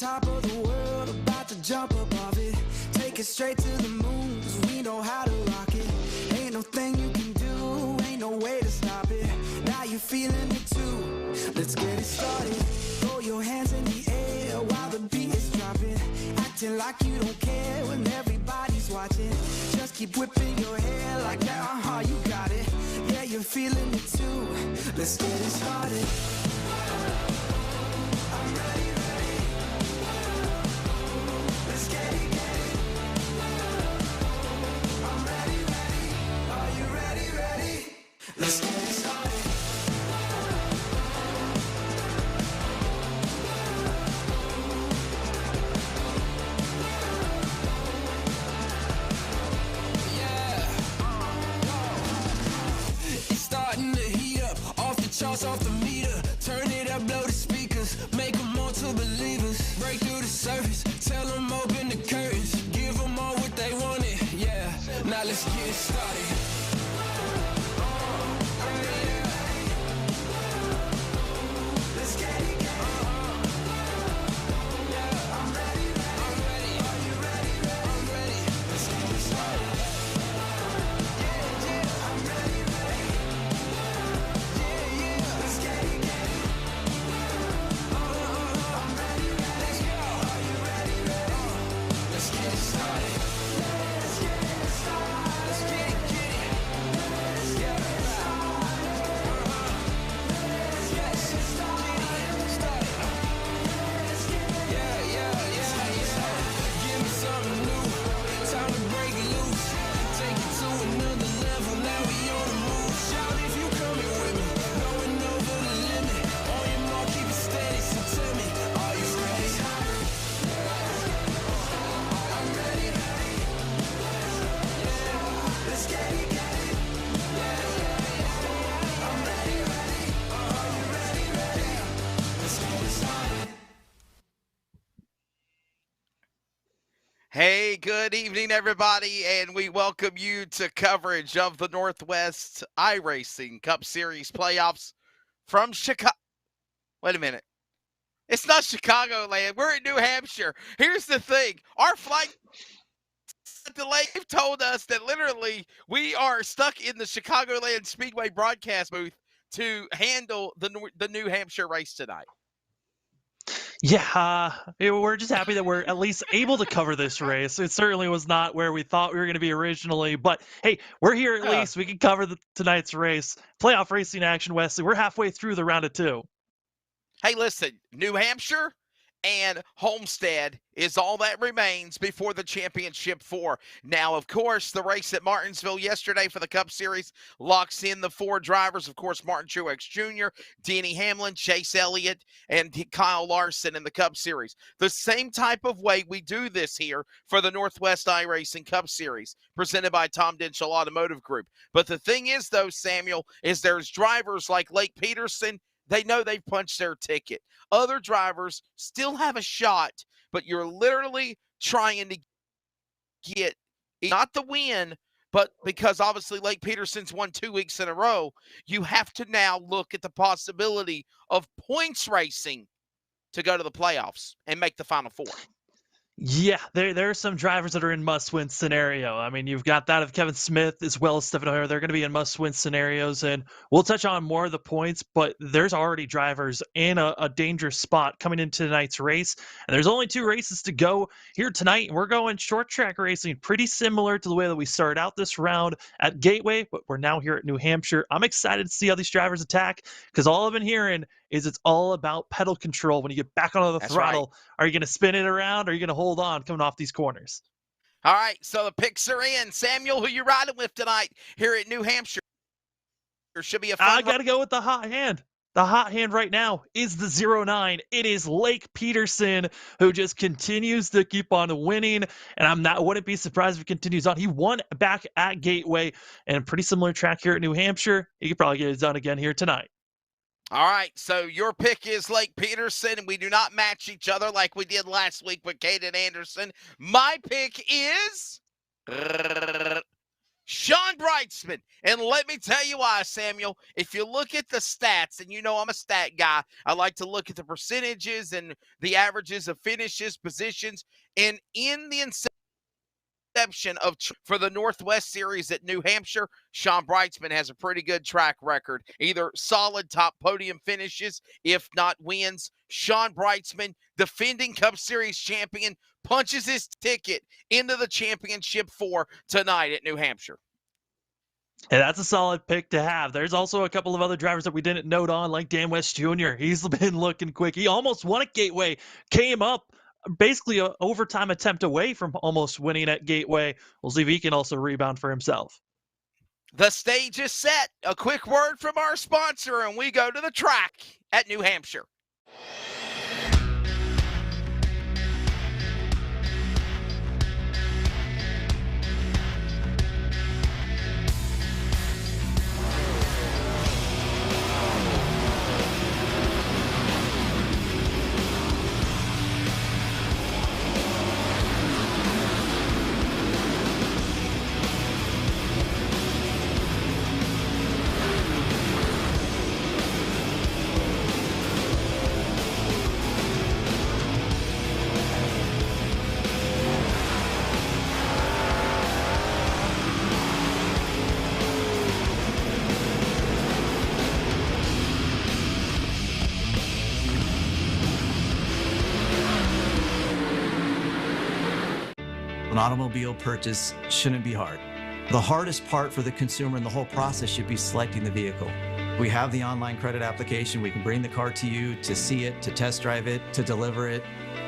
top of the world, about to jump above it. Take it straight to the moon, 'cause we know how to rock it. Ain't no thing you can do, ain't no way to stop it. Now you're feeling it too, let's get it started. Throw your hands in the air while the beat is dropping. Acting like you don't care when everybody's watching. Just keep whipping your hair like that, you got it. Yeah, you're feeling it too, let's get it started. I'm ready, ready. Let's get it, get it. I'm ready, ready. Are you ready, ready? Let's get it started. Charts off the meter, turn it up, blow the speakers, make them all to believers, break through the surface, tell them open the curtains, give them all what they wanted, yeah, now let's get started. Let's get it, get it. I'm ready, ready. Are you ready, ready? I'm ready. Let's get it started. I'm ready, ready. Let's get it, get it. I'm ready, ready. Let's go. Are you ready, ready? Let's get it started. Let's get it started. Let's get it, get it. Let's get it started. Let's get it started. Let's get it. Yeah. Give me something new. Time to break it loose. Take it to another level. Now we on the move. Shout if you coming with me. Going over the limit. On your mark, keep it steady. So tell me, are you ready? I'm ready. Let's get it, get it. I'm ready. Are you ready? Let's get it started. Hey, good evening, everybody, and we welcome you to coverage of the Northwest iRacing Cup Series playoffs from Chicago. Wait a minute. It's not Chicagoland. We're in New Hampshire. Here's the thing. Our flight delay told us that literally we are stuck in the Chicagoland Speedway broadcast booth to handle the New Hampshire race tonight. Yeah, we're just happy that we're at least able to cover this race. It certainly was not where we thought we were going to be originally, but hey, we're here at least. We can cover tonight's race. Playoff racing action, Wesley. We're halfway through the round of two. Hey, listen, New Hampshire and Homestead is all that remains before the championship four. Now, of course, the race at Martinsville yesterday for the Cup Series locks in the four drivers. Of course, Martin Truex Jr., Denny Hamlin, Chase Elliott, and Kyle Larson in the Cup Series. The same type of way we do this here for the Northwest iRacing Cup Series, presented by Tom Denchel Automotive Group. But the thing is, though, Samuel, is there's drivers like Lake Peterson. They know they've punched their ticket. Other drivers still have a shot, but you're literally trying to get not the win, but because obviously Lake Peterson's won 2 weeks in a row, you have to now look at the possibility of points racing to go to the playoffs and make the Final Four. Yeah, there are some drivers that are in must-win scenario. I mean, you've got that of Kevin Smith as well as Stephen O'Hara. They're going to be in must-win scenarios, and we'll touch on more of the points, but there's already drivers in a dangerous spot coming into tonight's race, and there's only 2 races to go here tonight, and we're going short track racing, pretty similar to the way that we started out this round at Gateway, but we're now here at New Hampshire. I'm excited to see how these drivers attack, because all I've been hearing is it's all about pedal control. When you get back onto the throttle, Are you going to spin it around, or are you going to hold on coming off these corners? All right, so the picks are in. Samuel, who you riding with tonight here at New Hampshire? There should be a fun. I got to go with the hot hand. The hot hand right now is the 09. It is Lake Peterson, who just continues to keep on winning, and wouldn't be surprised if it continues on. He won back at Gateway, and pretty similar track here at New Hampshire. He could probably get it done again here tonight. All right, so your pick is Lake Peterson, and we do not match each other like we did last week with Caden Anderson. My pick is Sean Brightsman. And let me tell you why, Samuel. If you look at the stats, and you know I'm a stat guy, I like to look at the percentages and the averages of finishes, positions, and in the inception of for the Northwest Series at New Hampshire, Sean Brightsman has a pretty good track record, either solid top podium finishes, if not wins. Sean Brightsman, defending Cup Series champion, punches his ticket into the championship 4 tonight at New Hampshire. And that's a solid pick to have. There's also a couple of other drivers that we didn't note on, like Dan West Jr. He's been looking quick. He almost won at Gateway, came up basically an overtime attempt away from almost winning at Gateway. We'll see if he can also rebound for himself. The stage is set. A quick word from our sponsor, and we go to the track at New Hampshire. An automobile purchase shouldn't be hard. The hardest part for the consumer in the whole process should be selecting the vehicle. We have the online credit application. We can bring the car to you to see it, to test drive it, to deliver it.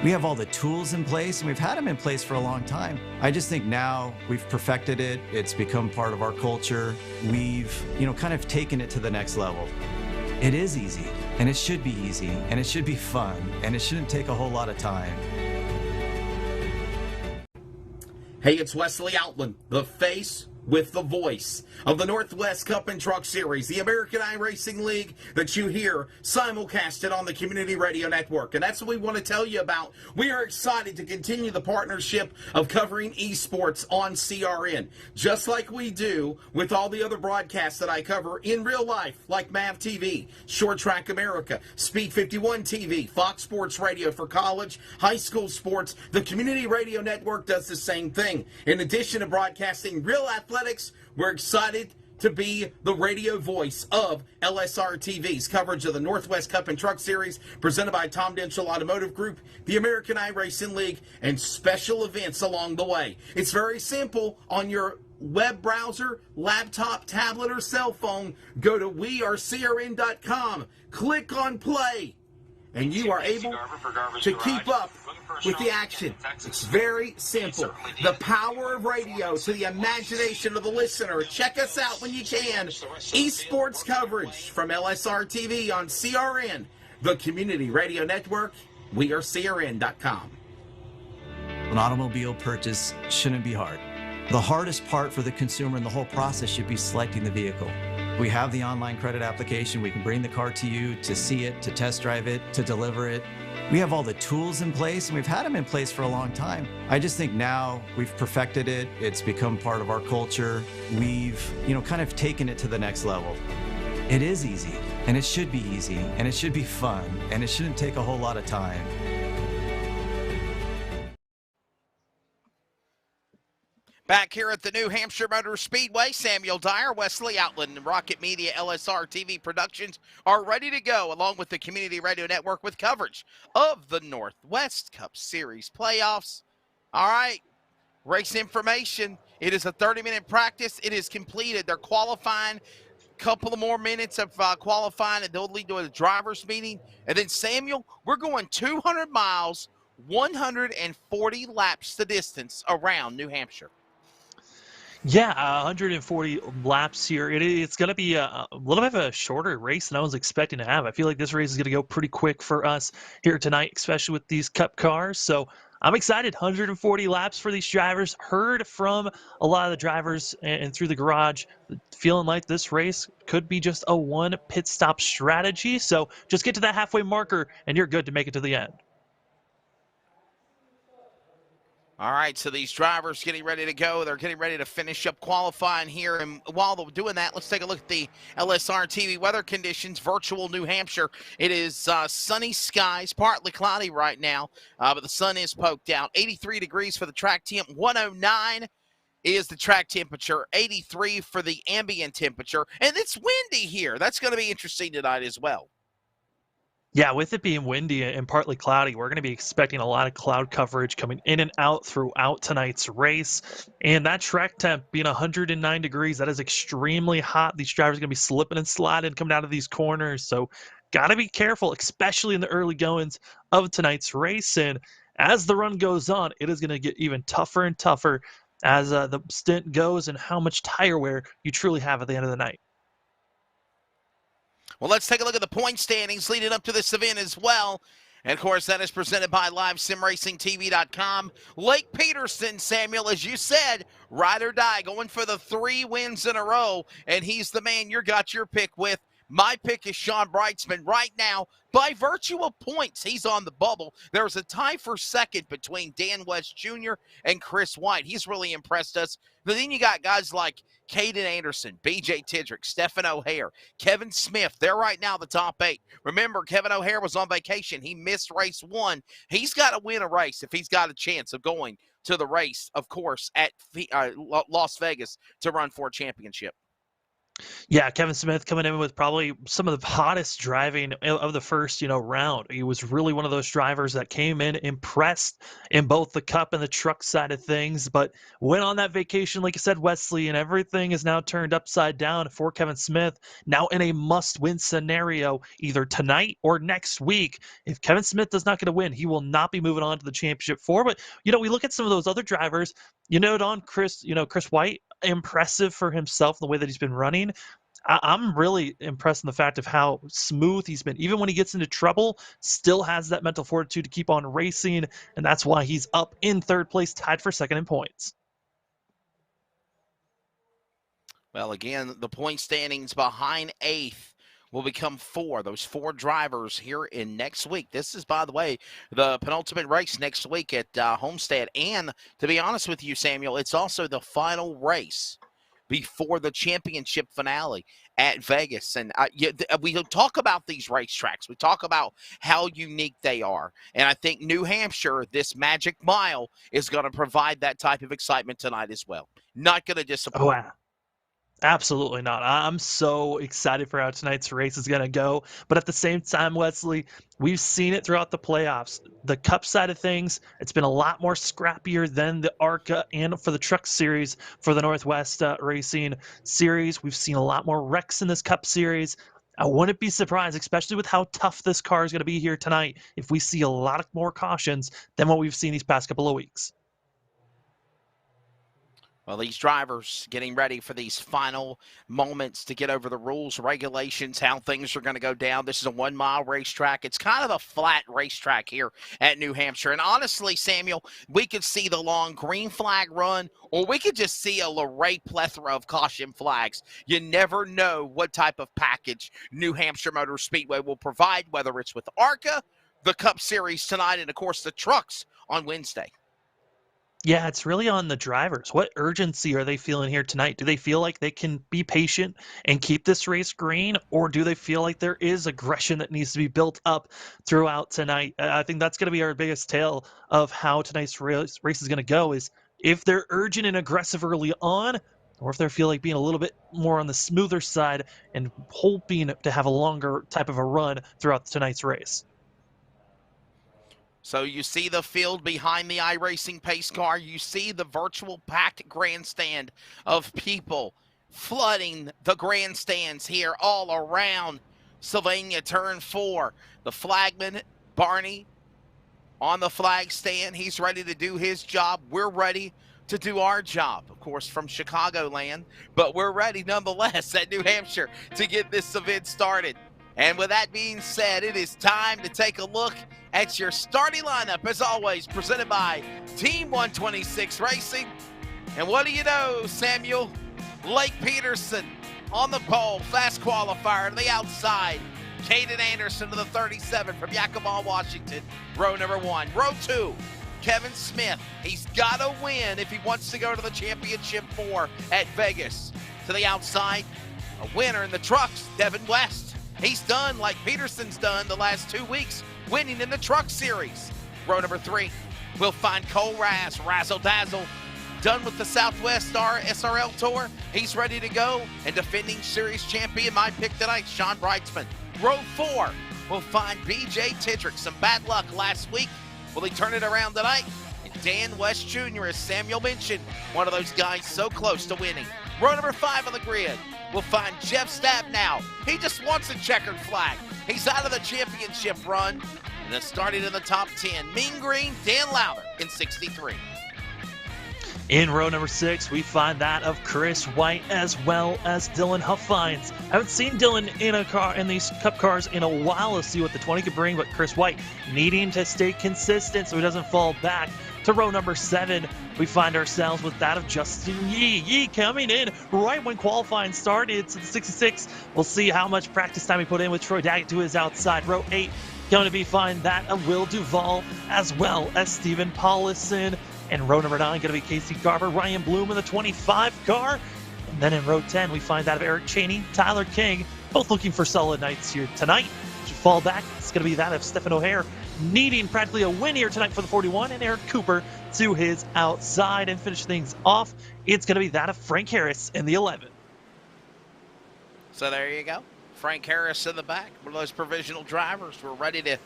We have all the tools in place, and we've had them in place for a long time. I just think now we've perfected it. It's become part of our culture. We've, kind of taken it to the next level. It is easy, and it should be easy, and it should be fun, and it shouldn't take a whole lot of time. Hey, it's Wesley Outland, the face with the voice of the Northwest Cup and Truck Series, the American iRacing League that you hear simulcasted on the Community Radio Network. And that's what we want to tell you about. We are excited to continue the partnership of covering esports on CRN, just like we do with all the other broadcasts that I cover in real life, like MAV TV, Short Track America, Speed 51 TV, Fox Sports Radio for college, high school sports. The Community Radio Network does the same thing. In addition to broadcasting real athletics, we're excited to be the radio voice of LSRTV's coverage of the Northwest Cup and Truck Series presented by Tom Denchel Automotive Group, the American iRacing League, and special events along the way. It's very simple. On your web browser, laptop, tablet, or cell phone, go to wearecrn.com, click on play, and you are able to keep up with the action. It's very simple. The power of radio to the imagination of the listener. Check us out when you can. Esports coverage from LSRTV on CRN, the Community Radio Network, wearecrn.com. An automobile purchase shouldn't be hard. The hardest part for the consumer in the whole process should be selecting the vehicle. We have the online credit application. We can bring the car to you to see it, to test drive it, to deliver it. We have all the tools in place, and we've had them in place for a long time. I just think now we've perfected it. It's become part of our culture. We've, kind of taken it to the next level. It is easy, and it should be easy, and it should be fun, and it shouldn't take a whole lot of time. Back here at the New Hampshire Motor Speedway, Samuel Dyer, Wesley Outland, and Rocket Media LSR TV Productions are ready to go, along with the Community Radio Network, with coverage of the Northwest Cup Series playoffs. All right, race information. It is a 30-minute practice. It is completed. They're qualifying. Couple of more minutes of qualifying, and they'll lead to a driver's meeting. And then, Samuel, we're going 200 miles, 140 laps the distance around New Hampshire. Yeah, 140 laps here. It's going to be a little bit of a shorter race than I was expecting to have. I feel like this race is going to go pretty quick for us here tonight, especially with these Cup cars. So I'm excited. 140 laps for these drivers. Heard from a lot of the drivers and through the garage, feeling like this race could be just a one pit stop strategy. So just get to that halfway marker and you're good to make it to the end. All right, so these drivers getting ready to go. They're getting ready to finish up qualifying here. And while they're doing that, let's take a look at the LSRTV weather conditions, virtual New Hampshire. It is sunny skies, partly cloudy right now, but the sun is poked out. 83 degrees for the track temp, 109 is the track temperature, 83 for the ambient temperature. And it's windy here. That's going to be interesting tonight as well. Yeah, with it being windy and partly cloudy, we're going to be expecting a lot of cloud coverage coming in and out throughout tonight's race. And that track temp being 109 degrees, that is extremely hot. These drivers are going to be slipping and sliding coming out of these corners. So got to be careful, especially in the early goings of tonight's race. And as the run goes on, it is going to get even tougher and tougher as the stint goes and how much tire wear you truly have at the end of the night. Well, let's take a look at the point standings leading up to this event as well. And, of course, that is presented by LiveSimRacingTV.com. Lake Peterson, Samuel, as you said, ride or die, going for the 3 wins in a row. And he's the man you got your pick with. My pick is Sean Brightsman right now. By virtue of points, he's on the bubble. There's a tie for second between Dan West Jr. and Chris White. He's really impressed us. But then you got guys like Caden Anderson, BJ Tidrick, Stephen O'Hare, Kevin Smith. They're right now the top 8. Remember, Kevin O'Hare was on vacation. He missed race 1. He's got to win a race if he's got a chance of going to the race, of course, at Las Vegas to run for a championship. Yeah, Kevin Smith coming in with probably some of the hottest driving of the first, round. He was really one of those drivers that came in impressed in both the cup and the truck side of things, but went on that vacation, like you said, Wesley, and everything is now turned upside down for Kevin Smith, now in a must-win scenario either tonight or next week. If Kevin Smith does not get a win, he will not be moving on to the championship four. But, we look at some of those other drivers, Chris White, impressive for himself, the way that he's been running. I'm really impressed in the fact of how smooth he's been. Even when he gets into trouble, still has that mental fortitude to keep on racing, and that's why he's up in 3rd place, tied for 2nd in points. Well, again, the point standings behind 8th will become 4. Those 4 drivers here in next week. This is, by the way, the penultimate race next week at Homestead. And to be honest with you, Samuel, it's also the final race before the championship finale at Vegas. And we talk about these racetracks. We talk about how unique they are. And I think New Hampshire, this Magic Mile, is going to provide that type of excitement tonight as well. Not going to disappoint. Oh, wow. Absolutely not. I'm so excited for how tonight's race is going to go. But at the same time, Wesley, we've seen it throughout the playoffs. The Cup side of things, it's been a lot more scrappier than the ARCA and for the Truck Series for the Northwest Racing Series. We've seen a lot more wrecks in this Cup Series. I wouldn't be surprised, especially with how tough this car is going to be here tonight, if we see a lot more cautions than what we've seen these past couple of weeks. Well, these drivers getting ready for these final moments to get over the rules, regulations, how things are going to go down. This is a 1-mile racetrack. It's kind of a flat racetrack here at New Hampshire. And honestly, Samuel, we could see the long green flag run, or we could just see a Luray plethora of caution flags. You never know what type of package New Hampshire Motor Speedway will provide, whether it's with ARCA, the Cup Series tonight, and, of course, the trucks on Wednesday. Yeah, it's really on the drivers. What urgency are they feeling here tonight? Do they feel like they can be patient and keep this race green, or do they feel like there is aggression that needs to be built up throughout tonight? I think that's going to be our biggest tell of how tonight's race is going to go, is if they're urgent and aggressive early on, or if they feel like being a little bit more on the smoother side and hoping to have a longer type of a run throughout tonight's race. So you see the field behind the iRacing pace car. You see the virtual packed grandstand of people flooding the grandstands here all around Sylvania Turn 4. The flagman, Barney, on the flag stand. He's ready to do his job. We're ready to do our job, of course, from Chicagoland. But we're ready nonetheless at New Hampshire to get this event started. And with that being said, it is time to take a look at your starting lineup, as always, presented by Team 126 Racing. And what do you know, Samuel? Lake Peterson on the pole, fast qualifier to the outside. Caden Anderson to the 37 from Yakima, Washington, row number 1. Row 2, Kevin Smith. He's got to win if he wants to go to the championship 4 at Vegas. To the outside, a winner in the trucks, Devin West. He's done like Peterson's done the last 2 weeks, winning in the truck series. Row number 3, we'll find Cole Raz, Razzle Dazzle. Done with the Southwest SRL Tour. He's ready to go. And defending series champion, my pick tonight, Sean Brightsman. Row 4, we'll find BJ Tidrick. Some bad luck last week. Will he turn it around tonight? And Dan West Jr., as Samuel mentioned, one of those guys so close to winning. Row number 5 on the grid, we'll find Jeff Stabnow. He just wants a checkered flag. He's out of the championship run. And then starting in the top 10, Mean Green, Dan Lowder in 63. In row number 6, we find that of Chris White as well as Dylan Huffines. Haven't seen Dylan in these Cup cars in a while. Let's see what the 20 could bring, but Chris White needing to stay consistent so he doesn't fall back. To row number 7, we find ourselves with that of Justin Yee. Yee coming in right when qualifying started to the 66. We'll see how much practice time he put in with Troy Daggett to his outside. Row 8, going to be find that of Will Duvall as well as Stephen Paulison. And row number 9, going to be Casey Garber, Ryan Bloom in the 25 car. And then in row 10, we find that of Eric Chaney, Tyler King, both looking for solid nights here tonight. To fall back, it's going to be that of Stephen O'Hare, needing practically a win here tonight for the 41, and Eric Cooper to his outside. And finish things off, it's going to be that of Frank Harris in the 11. So there you go. Frank Harris in the back, one of those provisional drivers. We're ready to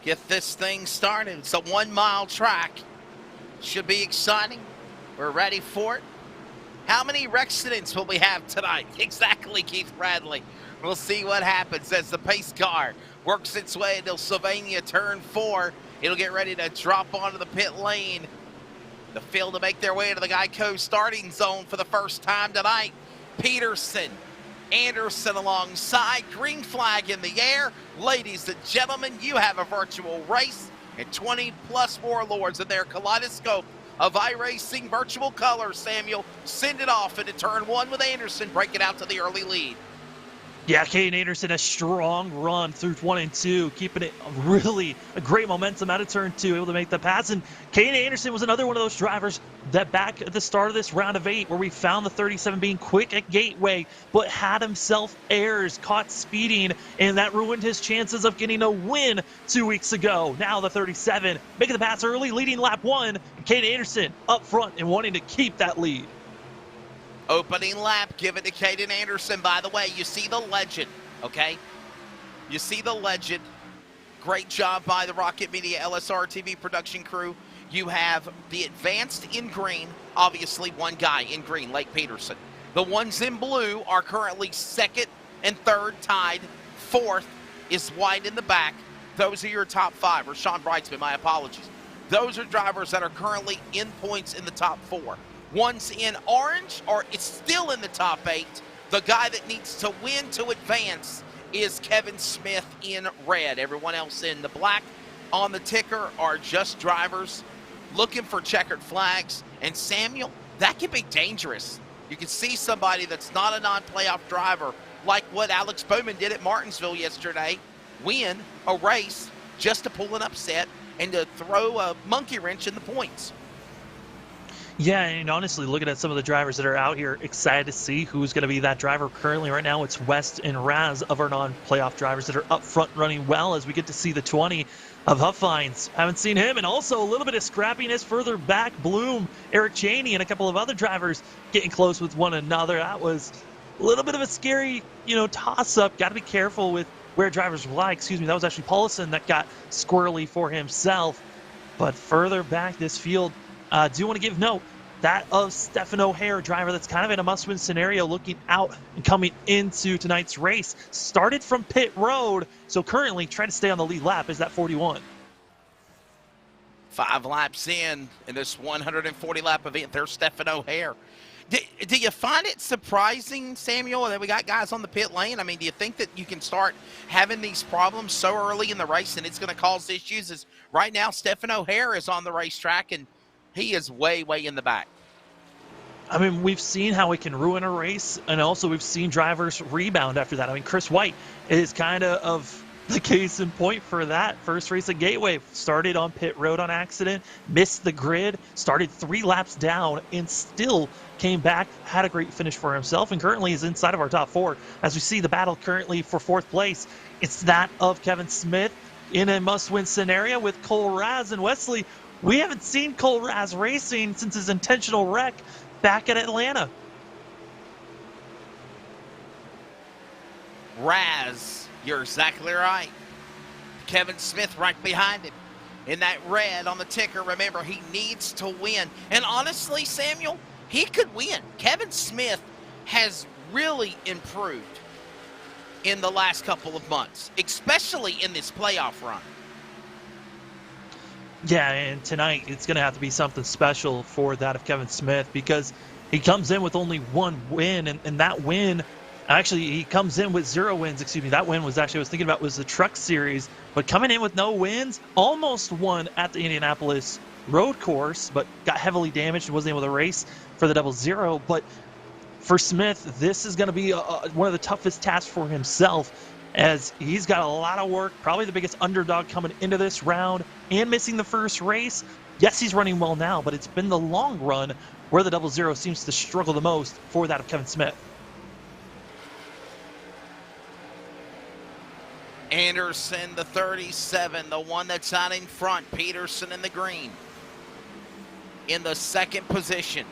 get this thing started. It's a 1-mile track. Should be exciting. We're ready for it. How many accidents will we have tonight? Exactly, Keith Bradley. We'll see what happens as the pace car works its way until Sylvania turn 4. It'll get ready to drop onto the pit lane. The field to make their way into the Geico starting zone for the first time tonight. Peterson, Anderson alongside, green flag in the air. Ladies and gentlemen, you have a virtual race. And 20-plus warlords in their kaleidoscope of iRacing virtual colors. Samuel, send it off into turn 1 with Anderson, break it out to the early lead. Yeah, Caden Anderson, a strong run through 1 and 2, keeping it really a great momentum out of turn 2, able to make the pass. And Caden Anderson was another one of those drivers that back at the start of this round of 8, where we found the 37 being quick at Gateway, but had himself errors, caught speeding, and that ruined his chances of getting a win 2 weeks ago. Now the 37 making the pass early, leading lap 1. Caden Anderson up front and wanting to keep that lead. Opening lap, give it to Caden Anderson. By the way, you see the legend, okay? You see the legend. Great job by the Rocket Media LSRTV production crew. You have the advanced in green, obviously one guy in green, Lake Peterson. The ones in blue are currently 2nd and 3rd tied. 4th is White in the back. Those are your top 5, or Sean Brightsman, my apologies. Those are drivers that are currently in points in the top 4. One's in orange, or it's still in the top 8. The guy that needs to win to advance is Kevin Smith in red. Everyone else in the black on the ticker are just drivers looking for checkered flags. And Samuel, that can be dangerous. You can see somebody that's not a non-playoff driver, like what Alex Bowman did at Martinsville yesterday, win a race just to pull an upset and to throw a monkey wrench in the points. Yeah, and honestly, looking at some of the drivers that are out here, excited to see who's going to be that driver. Currently, right now, it's West and Raz of our non-playoff drivers that are up front running well as we get to see the 20 of Huffines. Haven't seen him, and also a little bit of scrappiness further back. Bloom, Eric Chaney, and a couple of other drivers getting close with one another. That was a little bit of a scary, toss-up. Got to be careful with where drivers lie. Excuse me, that was actually Paulison that got squirrely for himself. But further back this field, do want to give note that of Stephen O'Hare, driver that's kind of in a must-win scenario, looking out and coming into tonight's race. Started from pit road, so currently trying to stay on the lead lap is that 41. 5 laps in this 140-lap event, there's Stephen O'Hare. Do you find it surprising, Samuel, that we got guys on the pit lane? I mean, do you think that you can start having these problems so early in the race and it's going to cause issues? As right now, Stephen O'Hare is on the racetrack, and he is way, way in the back. I mean, we've seen how it can ruin a race, and also we've seen drivers rebound after that. I mean, Chris White is kind of the case in point for that. First race at Gateway, started on pit road on accident, missed the grid, started 3 laps down, and still came back, had a great finish for himself, and currently is inside of our top 4. As we see the battle currently for 4th place, it's that of Kevin Smith in a must-win scenario with Cole Raz and Wesley. We haven't seen Cole Raz racing since his intentional wreck back at Atlanta. Raz, you're exactly right. Kevin Smith right behind him in that red on the ticker. Remember, he needs to win. And honestly, Samuel, he could win. Kevin Smith has really improved in the last couple of months, especially in this playoff run. Yeah, and tonight it's going to have to be something special for that of Kevin Smith, because he comes in with only 1 win, and that win, actually, he comes in with 0 wins. Excuse me, that win was actually, I was thinking about, was the Truck Series, but coming in with no wins, almost won at the Indianapolis road course, but got heavily damaged and wasn't able to race for the double zero. But for Smith, this is going to be one of the toughest tasks for himself, as he's got a lot of work, probably the biggest underdog coming into this round and missing the first race. Yes, he's running well now, but it's been the long run where the double zero seems to struggle the most for that of Kevin Smith. Anderson, the 37, the one that's out in front. Peterson in the green. In the 2nd position,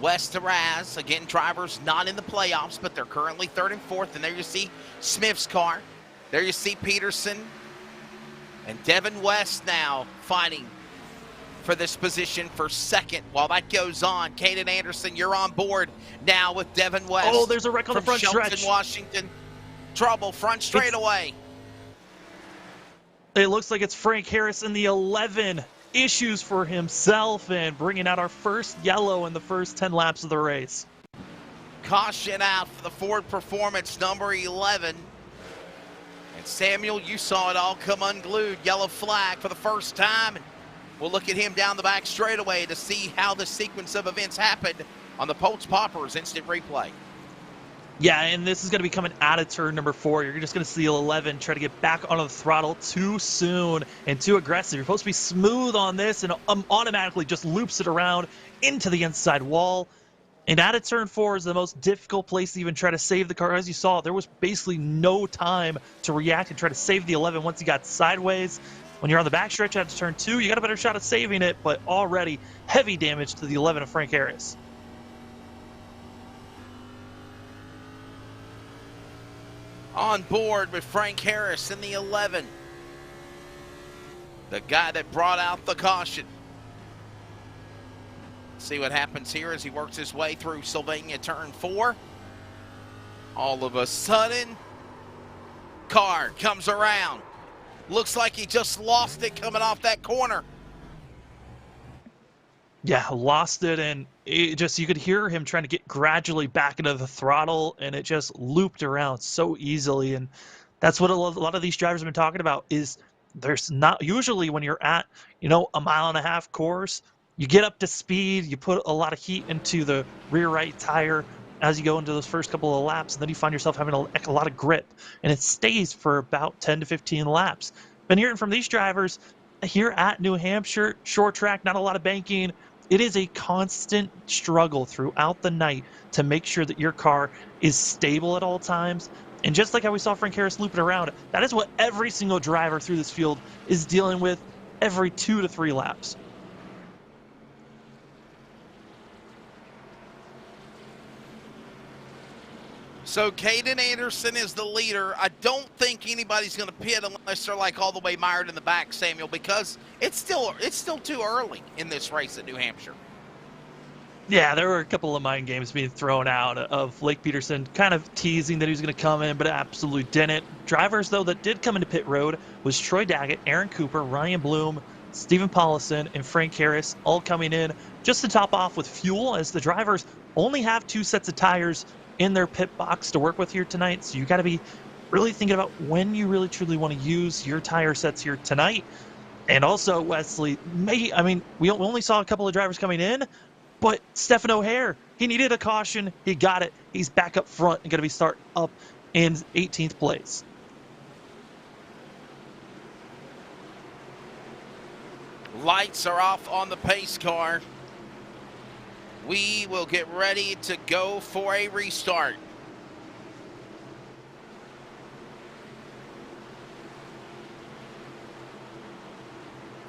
West to Raz. Again, drivers not in the playoffs, but they're currently 3rd and 4th. And there you see Smith's car. There you see Peterson. And Devin West now fighting for this position for 2nd. While that goes on, Caden Anderson, you're on board now with Devin West. Oh, there's a wreck on the front Shelton, stretch. Washington. Trouble, front straightaway. It looks like it's Frank Harris in the 11. Issues for himself, and bringing out our first yellow in the first 10 laps of the race. Caution out for the Ford Performance, number 11. And Samuel, you saw it all come unglued. Yellow flag for the first time. And we'll look at him down the back straightaway to see how the sequence of events happened on the Polk's Poppers instant replay. Yeah, and this is going to be coming out of turn number 4. You're just going to see 11 try to get back onto the throttle too soon and too aggressive. You're supposed to be smooth on this, and automatically just loops it around into the inside wall. And out of turn 4 is the most difficult place to even try to save the car. As you saw, there was basically no time to react and try to save the 11 once he got sideways. When you're on the backstretch out of turn 2, you got a better shot at saving it, but already heavy damage to the 11 of Frank Harris. On board with Frank Harris in the 11. The guy that brought out the caution. See what happens here as he works his way through Sylvania turn 4. All of a sudden, car comes around. Looks like he just lost it coming off that corner. Yeah, lost it, and it just, you could hear him trying to get gradually back into the throttle, and it just looped around so easily. And that's what a lot of these drivers have been talking about, is there's not, usually when you're at, a 1.5 mile course, you get up to speed, you put a lot of heat into the rear right tire as you go into those first couple of laps, and then you find yourself having a lot of grip, and it stays for about 10 to 15 laps. Been hearing from these drivers here at New Hampshire, short track, not a lot of banking. It is a constant struggle throughout the night to make sure that your car is stable at all times. And just like how we saw Frank Harris loop it around, that is what every single driver through this field is dealing with every 2 to 3 laps. So Caden Anderson is the leader. I don't think anybody's going to pit unless they're like all the way mired in the back, Samuel, because it's still too early in this race at New Hampshire. Yeah, there were a couple of mind games being thrown out of Blake Peterson kind of teasing that he was going to come in, but absolutely didn't. Drivers, though, that did come into pit road was Troy Daggett, Aaron Cooper, Ryan Bloom, Stephen Paulison, and Frank Harris, all coming in just to top off with fuel, as the drivers only have 2 sets of tires in their pit box to work with here tonight. So you got to be really thinking about when you really truly want to use your tire sets here tonight. And also, Wesley, we only saw a couple of drivers coming in, but Stephen O'Hare, he needed a caution. He got it. He's back up front and going to be starting up in 18th place. Lights are off on the pace car. We will get ready to go for a restart.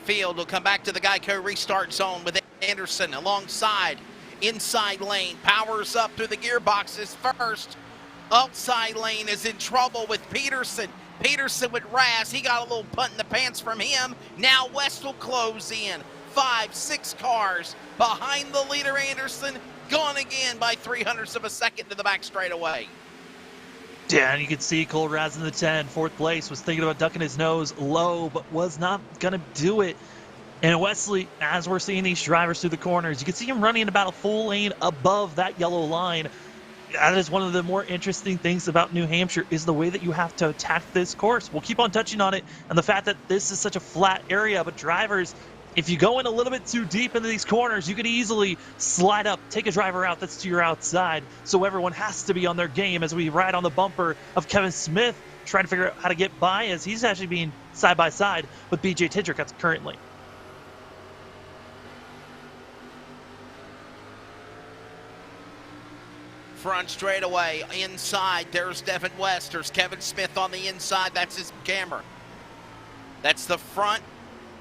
Field will come back to the Geico restart zone with Anderson alongside. Inside lane, powers up through the gearboxes first. Outside lane is in trouble with Peterson. Peterson with Raz, he got a little punt in the pants from him. Now West will close in. 5-6 cars behind the leader Anderson, gone again by 0.03 of a second to the back straightaway. Yeah, and you can see Cole Raz in the 10, fourth place, was thinking about ducking his nose low, but was not going to do it. And Wesley, as we're seeing these drivers through the corners, you can see him running about a full lane above that yellow line. That is one of the more interesting things about New Hampshire, is the way that you have to attack this course. We'll keep on touching on it, and the fact that this is such a flat area, but drivers, if you go in a little bit too deep into these corners, you could easily slide up, take a driver out that's to your outside. So everyone has to be on their game as we ride on the bumper of Kevin Smith, trying to figure out how to get by, as he's actually being side by side with BJ Tidrick currently. Front straightaway, inside, there's Devin West, there's Kevin Smith on the inside, that's his camera. That's the front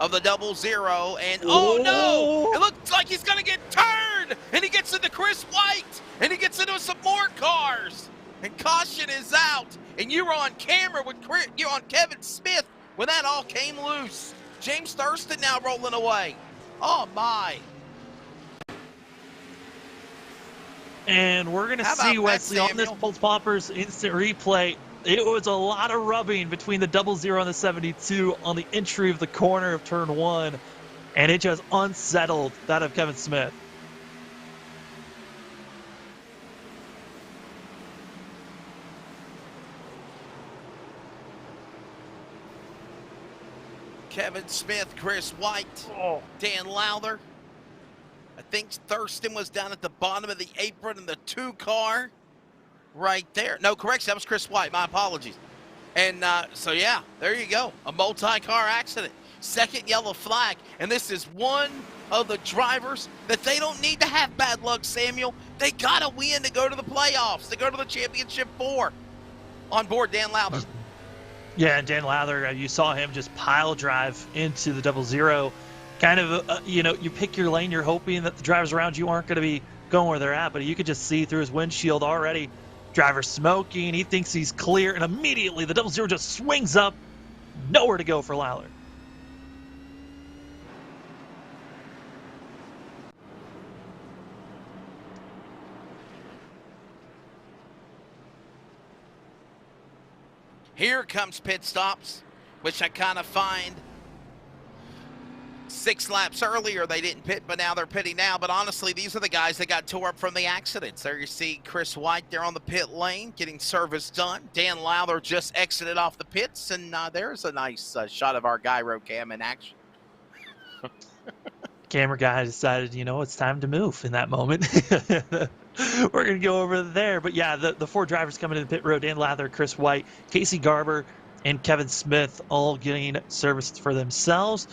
of the 00, and oh no! It looks like he's gonna get turned, and he gets into Chris White, and he gets into some more cars, and caution is out, and you were on camera with you're on Kevin Smith when that all came loose. James Thurston now rolling away. Oh my! And we're going to How see about Wesley that, on this Samuel? Pulse Poppers instant replay. It was a lot of rubbing between the 00 and the 72 on the entry of the corner of turn 1, and it just unsettled that of Kevin Smith. Kevin Smith, Chris White, Dan Lowther. I think Thurston was down at the bottom of the apron in the 2 car right there. No, correction, that was Chris White. My apologies. And so, yeah, there you go. A multi-car accident. Second yellow flag. And this is one of the drivers that they don't need to have bad luck, Samuel. They got to win to go to the playoffs, to go to the championship 4. On board, Dan Lowther. Yeah, and Dan Lowther, you saw him just pile drive into the 00. Kind of, you pick your lane, you're hoping that the drivers around you aren't going to be going where they're at, but you could just see through his windshield already, driver smoking, he thinks he's clear, and immediately the 00 just swings up, nowhere to go for Lowther. Here comes pit stops, which I kind of find 6 laps earlier they didn't pit, but now they're pitting now. But honestly, these are the guys that got tore up from the accidents. There you see Chris White there on the pit lane getting service done. Dan Lowther just exited off the pits, and there's a nice shot of our gyro cam in action. Camera guy decided, it's time to move in that moment. We're going to go over there. But yeah, the 4 drivers coming in the pit road, Dan Lowther, Chris White, Casey Garber, and Kevin Smith, all getting service for themselves.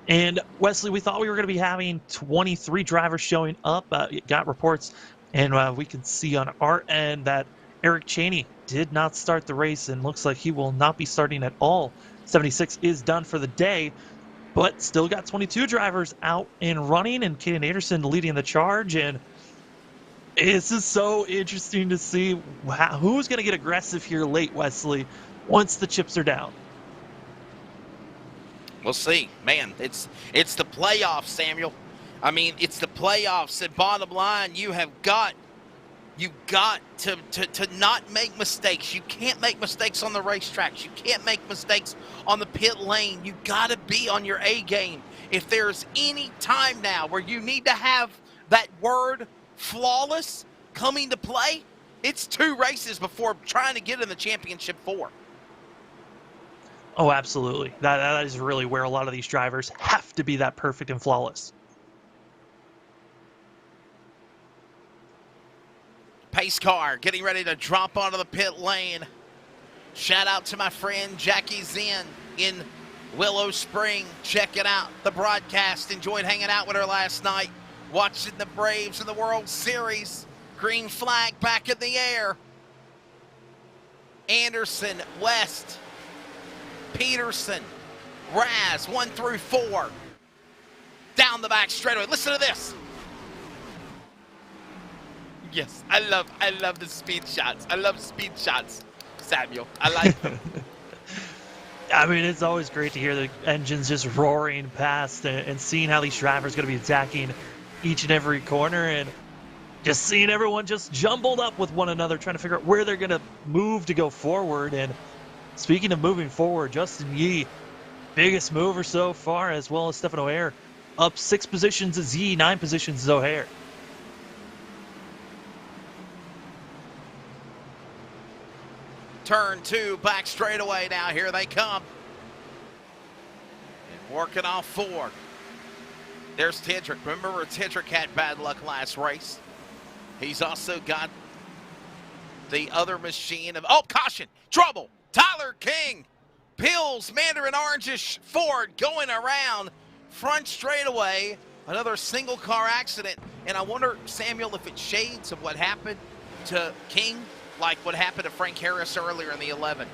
And Wesley, we thought we were going to be having 23 drivers showing up. Got reports, and we can see on our end that Eric Chaney did not start the race, and looks like he will not be starting at all. 76 is done for the day, but still got 22 drivers out and running, and Kaden Anderson leading the charge. And this is so interesting to see who's going to get aggressive here late, Wesley, once the chips are down. We'll see. Man, it's the playoffs, Samuel. I mean, it's the playoffs, and bottom line, you've got to not make mistakes. You can't make mistakes on the racetracks. You can't make mistakes on the pit lane. You got to be on your A game. If there's any time now where you need to have that word flawless coming to play, it's 2 races before trying to get in the championship 4. Oh, absolutely. That is really where a lot of these drivers have to be that perfect and flawless. Pace car getting ready to drop onto the pit lane. Shout out to my friend Jackie Zinn in Willow Spring checking out the broadcast. Enjoyed hanging out with her last night, watching the Braves in the World Series. Green flag back in the air. Anderson, West, Peterson, Raz, 1 through 4. Down the back straightaway. Listen to this. Yes, I love the speed shots. I love speed shots, Samuel. I like them. I mean, it's always great to hear the engines just roaring past and seeing how these drivers are going to be attacking each and every corner, and just seeing everyone just jumbled up with one another, trying to figure out where they're going to move to go forward. And speaking of moving forward, Justin Yee, biggest mover so far, as well as Stephen O'Hare, up 6 positions as Yee, 9 positions as O'Hare. Turn 2, back straightaway now. Here they come. And working off 4. There's Tidrick. Remember, Tidrick had bad luck last race. He's also got the other machine of, oh, caution, trouble. Tyler King, Pills, Mandarin Orange Ford going around front straightaway. Another single car accident. And I wonder, Samuel, if it shades of what happened to King, like what happened to Frank Harris earlier in the 11.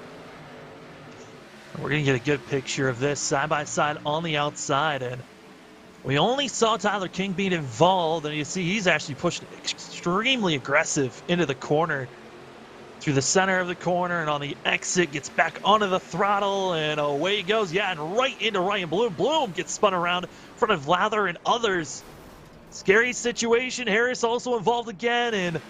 We're going to get a good picture of this side by side on the outside, and we only saw Tyler King being involved, and you see he's actually pushed extremely aggressive into the corner, through the center of the corner, and on the exit gets back onto the throttle, and away he goes. Yeah, and right into Ryan Bloom. Bloom gets spun around in front of Lather and others. Scary situation. Harris also involved again, and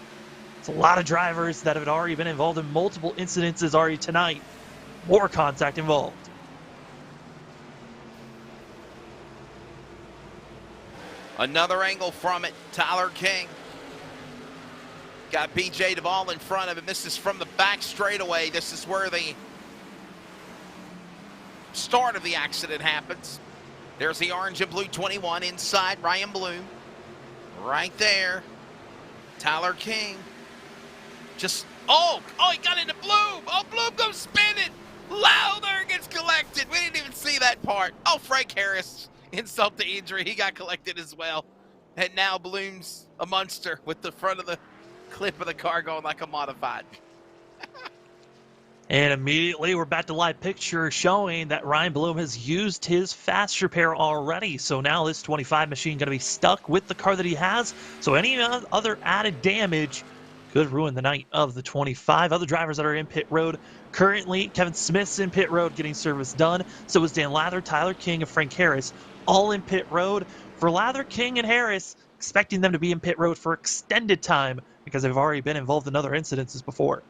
it's a lot of drivers that have already been involved in multiple incidences already tonight. More contact involved. Another angle from it. Tyler King got BJ Duvall in front of him. This is from the back straightaway. This is where the start of the accident happens. There's the orange and blue 21 inside Ryan Bloom. Right there. Tyler King. Just, oh, he got into Bloom. Oh, Bloom goes spinning. Lowther gets collected. We didn't even see that part. Oh, Frank Harris, insult to injury. He got collected as well. And now Bloom's a monster with the front of the clip of the car going like a modified. And immediately we're back to live picture showing that Ryan Bloom has used his fast repair already. So now this 25 machine going to be stuck with the car that he has. So any other added damage could ruin the night of the 25. Other drivers that are in pit road currently, Kevin Smith's in pit road getting service done. So is Dan Lather, Tyler King, and Frank Harris all in pit road. For Lather, King, and Harris, expecting them to be in pit road for extended time because they've already been involved in other incidences before.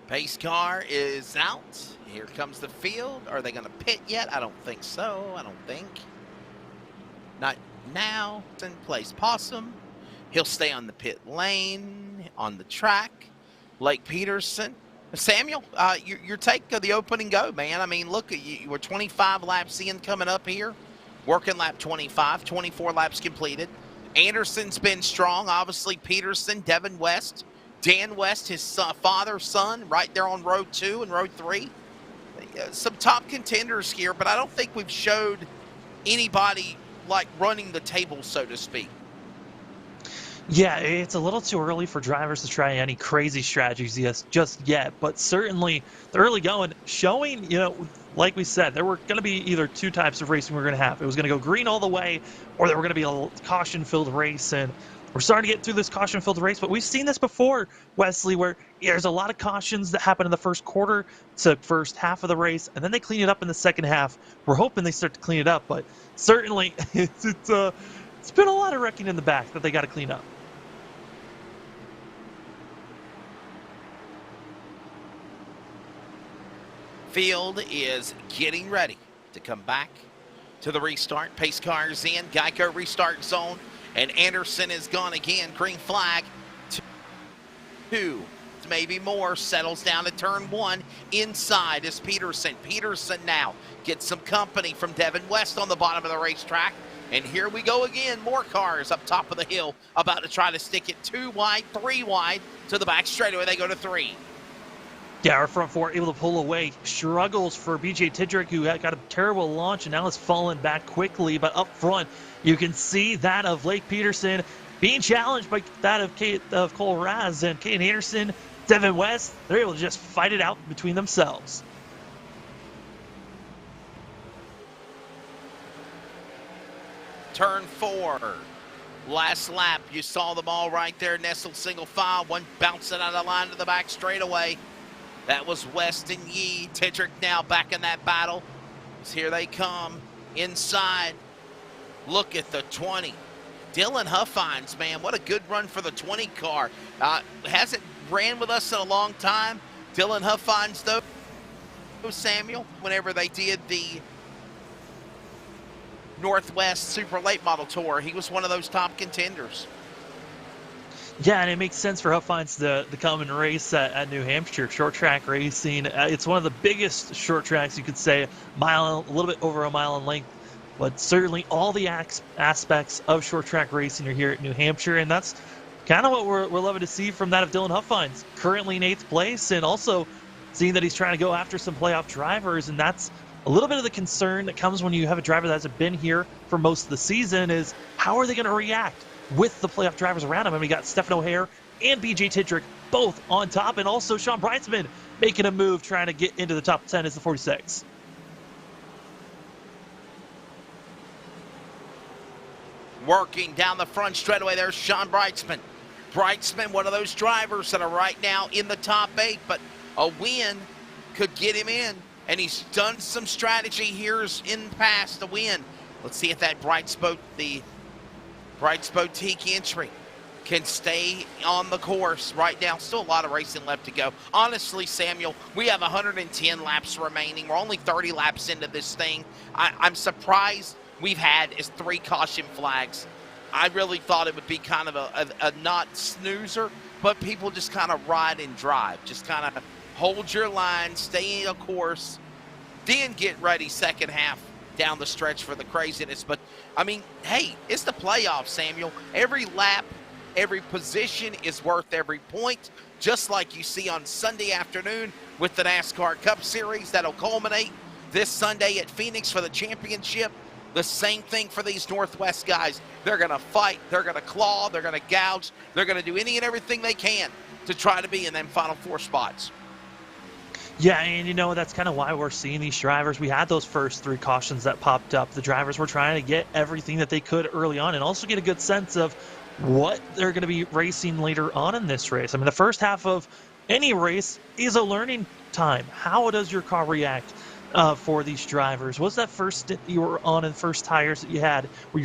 Pace car is out. Here comes the field. Are they going to pit yet? I don't think so. I don't think. Not now. It's in place. Possum. He'll stay on the pit lane, on the track. Blake Peterson. Samuel, your take of the opening go, man. I mean, look, we're 25 laps in coming up here. Working lap 25, 24 laps completed. Anderson's been strong. Obviously, Peterson, Devin West, Dan West, his father, son, right there on road 2 and road 3. Some top contenders here, but I don't think we've showed anybody like running the table, so to speak. Yeah, it's a little too early for drivers to try any crazy strategies just yet, but certainly the early going, showing, like we said, there were going to be either 2 types of racing we're going to have. It was going to go green all the way, or there were going to be a caution-filled race, and we're starting to get through this caution-filled race, but we've seen this before, Wesley, where there's a lot of cautions that happen in the first quarter to first half of the race, and then they clean it up in the second half. We're hoping they start to clean it up, but certainly it's been a lot of wrecking in the back that they got to clean up. Field is getting ready to come back to the restart. Pace cars in, Geico restart zone, and Anderson is gone again. Green flag. 2, maybe more, settles down to turn 1. Inside is Peterson. Peterson now gets some company from Devin West on the bottom of the racetrack. And here we go again. More cars up top of the hill about to try to stick it 2 wide, 3 wide to the back straightaway. They go to 3. Yeah, our front four able to pull away. Struggles for BJ Tidrick, who got a terrible launch and now has fallen back quickly. But up front, you can see that of Lake Peterson being challenged by that of Cole Raz and Caden Anderson, Devin West. They're able to just fight it out between themselves. Turn 4. Last lap, you saw them all right there, nestled single file, one bouncing out of the line to the back straightaway. That was West and Yee. Tidrick now back in that battle. As here they come inside. Look at the 20. Dylan Huffines, man, what a good run for the 20 car. Hasn't ran with us in a long time. Dylan Huffines, though, Samuel, whenever they did the Northwest Super Late Model Tour, he was one of those top contenders. Yeah, and it makes sense for Huffines to come and race at New Hampshire. Short track racing. It's one of the biggest short tracks, you could say, a little bit over a mile in length. But certainly all the aspects of short track racing are here at New Hampshire, and that's kind of what we're loving to see from that of Dylan Huffines. Currently in 8th place, and also seeing that he's trying to go after some playoff drivers, and that's a little bit of the concern that comes when you have a driver that hasn't been here for most of the season is how are they going to react with the playoff drivers around him? And we got Stefan O'Hare and BJ Tidrick both on top, and also Sean Breitzman making a move trying to get into the top 10 as the 46. Working down the front straightaway, there's Sean Breitzman. Breitzman, one of those drivers that are right now in the top 8, but a win could get him in. And he's done some strategy here in the past to win. Let's see if that the Brights Boutique entry can stay on the course right now. Still a lot of racing left to go. Honestly, Samuel, we have 110 laps remaining. We're only 30 laps into this thing. I'm surprised we've had is 3 caution flags. I really thought it would be kind of a not snoozer, but people just kind of ride and drive. Just kind of hold your line, stay in a course, then get ready second half down the stretch for the craziness. But, I mean, hey, it's the playoffs, Samuel. Every lap, every position is worth every point, just like you see on Sunday afternoon with the NASCAR Cup Series that'll culminate this Sunday at Phoenix for the championship. The same thing for these Northwest guys. They're going to fight, they're going to claw, they're going to gouge, they're going to do any and everything they can to try to be in them final 4 spots. Yeah, and you know, that's kind of why we're seeing these drivers. We had those first 3 cautions that popped up. The drivers were trying to get everything that they could early on and also get a good sense of what they're going to be racing later on in this race. I mean, the first half of any race is a learning time. How does your car react for these drivers? Was that first stint you were on in first tires that you had? Were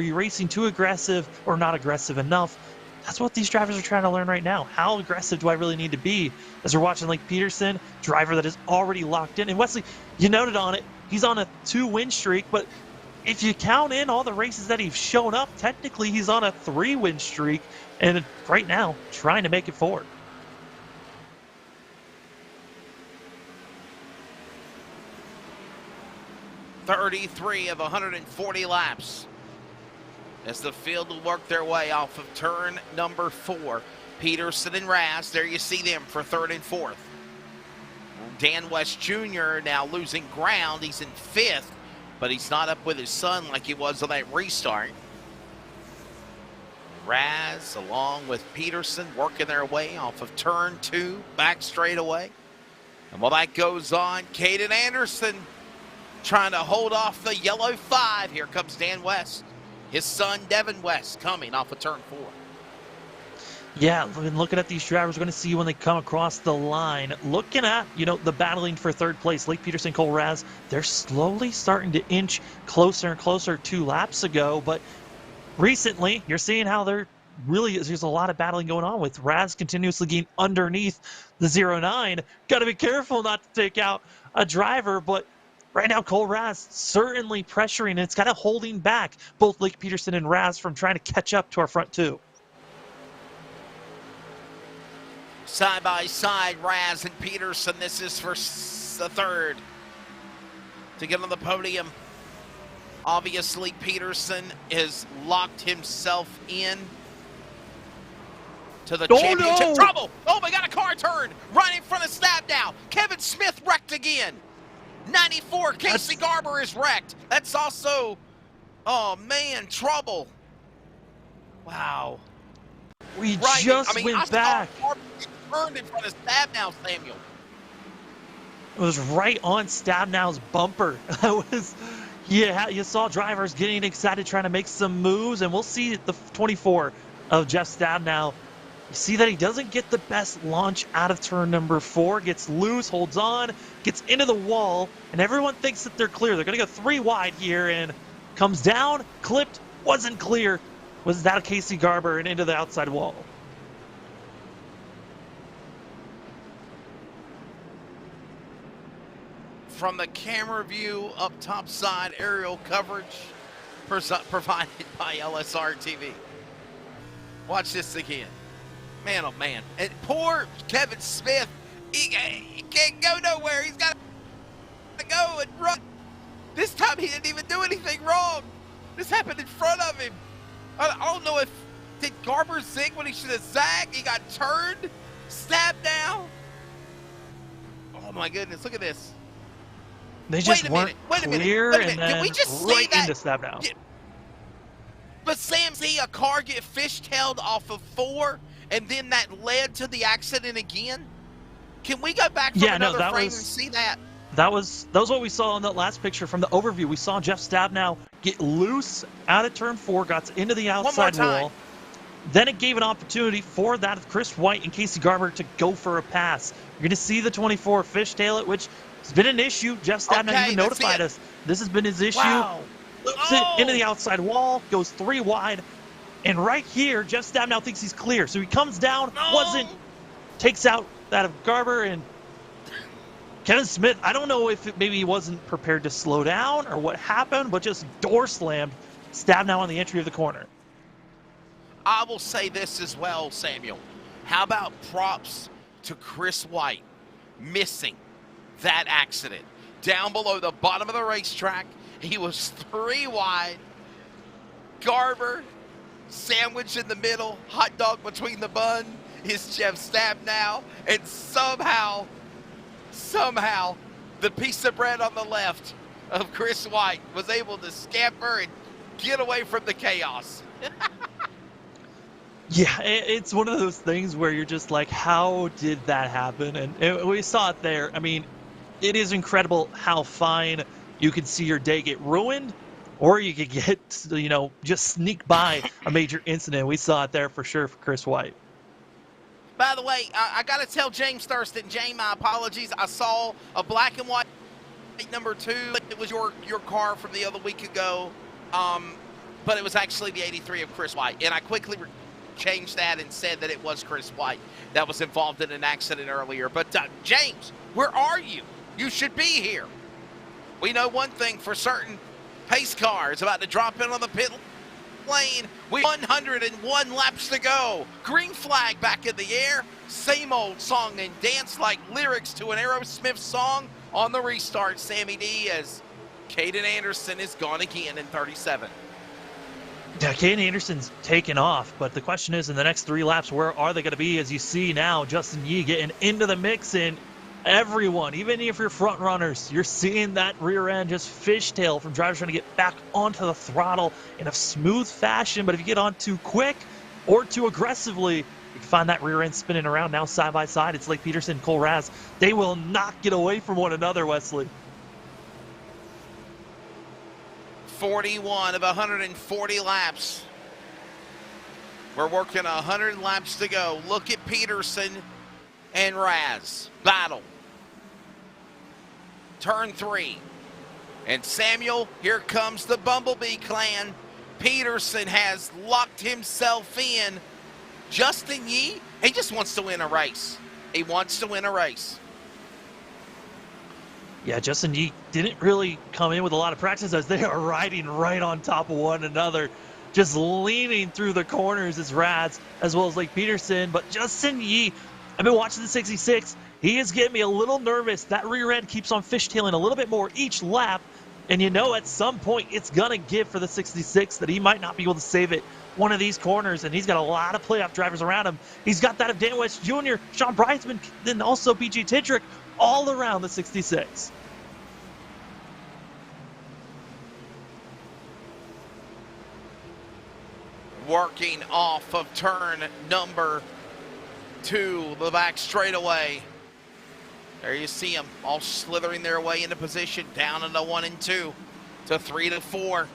you racing too aggressive or not aggressive enough? That's what these drivers are trying to learn right now. How aggressive do I really need to be? As we're watching Lake Peterson, driver that is already locked in. And Wesley, you noted on it, he's on a 2-win streak, but if you count in all the races that he's shown up, technically he's on a 3-win streak, and right now, trying to make it 4. .33 of 140 laps. As the field will work their way off of turn number 4. Peterson and Raz, there you see them for 3rd and 4th. Dan West Jr. now losing ground. He's in 5th, but he's not up with his son like he was on that restart. Raz along with Peterson working their way off of turn 2, back straightaway. And while that goes on, Caden Anderson trying to hold off the yellow 5. Here comes Dan West. His son, Devin West, coming off of turn 4. Yeah, looking at these drivers, we're going to see when they come across the line. Looking at, the battling for 3rd place, Lake Peterson, Cole Raz, they're slowly starting to inch closer and closer 2 laps ago. But recently, you're seeing how there's a lot of battling going on with Raz continuously getting underneath the 09. Got to be careful not to take out a driver, but right now, Cole Raz certainly pressuring, and it's kind of holding back both Lake Peterson and Raz from trying to catch up to our front 2. Side by side, Raz and Peterson. This is for the 3rd to get on the podium. Obviously, Peterson has locked himself in. to the Oh, championship. no! Trouble! Oh, we got a car turn right in front of Stab now. Kevin Smith wrecked again. 94, Casey Garber is wrecked. That's also, oh man, trouble. Wow. We Right. just I went back. saw Garber get turned in front of Stab now, Samuel. It was right on Stabnow's bumper. That was, yeah, you saw drivers getting excited, trying to make some moves, and we'll see the 24 of Jeff Stabnow. You see that he doesn't get the best launch out of turn number 4, gets loose, holds on, gets into the wall, and everyone thinks that they're clear. They're going to go 3 wide here, and comes down, clipped, wasn't clear. Was that a Casey Garber and into the outside wall? From the camera view up top side, aerial coverage provided by LSRTV. Watch this again. Man, oh man. And poor Kevin Smith, he can't go nowhere. He's got to go and run. This time he didn't even do anything wrong. This happened in front of him. I don't know if, did Garber zig when he should have zagged? He got turned, stabbed down. Oh my goodness, look at this. They just weren't clear, wait a minute. and Did we then just right see that? into Stabnow. Yeah. But Sam, see a car get fishtailed off of 4, and then that led to the accident again? Can we go back from another frame and see that? That was what we saw in that last picture from the overview. We saw Jeff Stabnow get loose out of turn 4, got into the outside wall. Then it gave an opportunity for that of Chris White and Casey Garber to go for a pass. You're going to see the 24 fishtail it, which has been an issue. Jeff Stabnow even notified us. This has been his issue. Wow. Loops it into the outside wall, goes 3 wide. And right here, Jeff Stabnow thinks he's clear. So he comes down, takes out that of Garber, and Kevin Smith, I don't know if maybe he wasn't prepared to slow down or what happened, but just door slammed Stabnow on the entry of the corner. I will say this as well, Samuel. How about props to Chris White missing that accident? Down below the bottom of the racetrack, he was 3 wide. Garber, sandwich in the middle, hot dog between the bun, is Jeff Stabnow, and somehow, the piece of bread on the left of Chris White was able to scamper and get away from the chaos. Yeah, it's one of those things where you're just like, how did that happen? And we saw it there. I mean, it is incredible how fine you can see your day get ruined, or you could get, just sneak by a major incident. We saw it there for sure for Chris White. By the way, I got to tell James Thurston, James, my apologies. I saw a black and white number 2. It was your car from the other week ago, but it was actually the 83 of Chris White. And I quickly changed that and said that it was Chris White that was involved in an accident earlier. But James, where are you? You should be here. We know one thing for certain. Pace car is about to drop in on the pit lane. 101 laps to go. Green flag back in the air. Same old song and dance like lyrics to an Aerosmith song on the restart, Sammy D, as Caden Anderson is gone again in 37. Yeah, Caden Anderson's taken off, but the question is, in the next 3 laps, where are they going to be? As you see now, Justin Yee getting into the mix, and everyone, even if you're front runners, you're seeing that rear end just fishtail from drivers trying to get back onto the throttle in a smooth fashion. But if you get on too quick or too aggressively, you can find that rear end spinning around now side by side. It's like Peterson, Cole Raz. They will not get away from one another, Wesley. 41 of 140 laps. We're working 100 laps to go. Look at Peterson and Raz. Battle. Turn 3. And Samuel, here comes the Bumblebee clan. Peterson has locked himself in. Justin Yee, he just wants to win a race. He wants to win a race. Yeah, Justin Yee didn't really come in with a lot of practice as they are riding right on top of one another, just leaning through the corners as Raz, as well as Lake Peterson. But Justin Yee, I've been watching the 66. He is getting me a little nervous. That rear end keeps on fishtailing a little bit more each lap. And you know at some point it's going to give for the 66 that he might not be able to save it one of these corners, and he's got a lot of playoff drivers around him. He's got that of Dan West Jr., Sean Brightsman, then also B.J. Tidrick all around the 66. Working off of turn number 2, the back straightaway. There you see them all slithering their way into position, down into 1 and 2 to 3 to 4.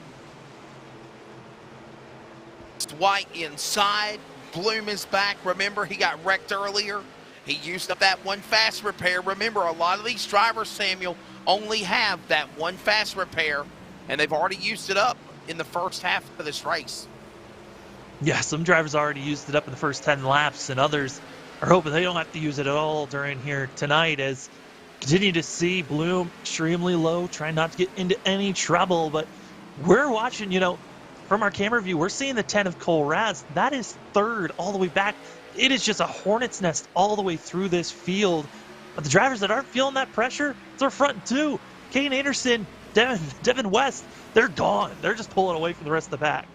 White inside. Bloom is back. Remember, he got wrecked earlier. He used up that one fast repair. Remember, a lot of these drivers, Samuel, only have that one fast repair, and they've already used it up in the first half of this race. Yeah, some drivers already used it up in the first 10 laps, and others are hoping they don't have to use it at all during here tonight, as continue to see Bloom extremely low, trying not to get into any trouble. But we're watching, from our camera view, we're seeing the 10 of Cole Raz. That is third all the way back. It is just a hornet's nest all the way through this field. But the drivers that aren't feeling that pressure, it's our front two. Kane Anderson, Devin West, they're gone. They're just pulling away from the rest of the pack.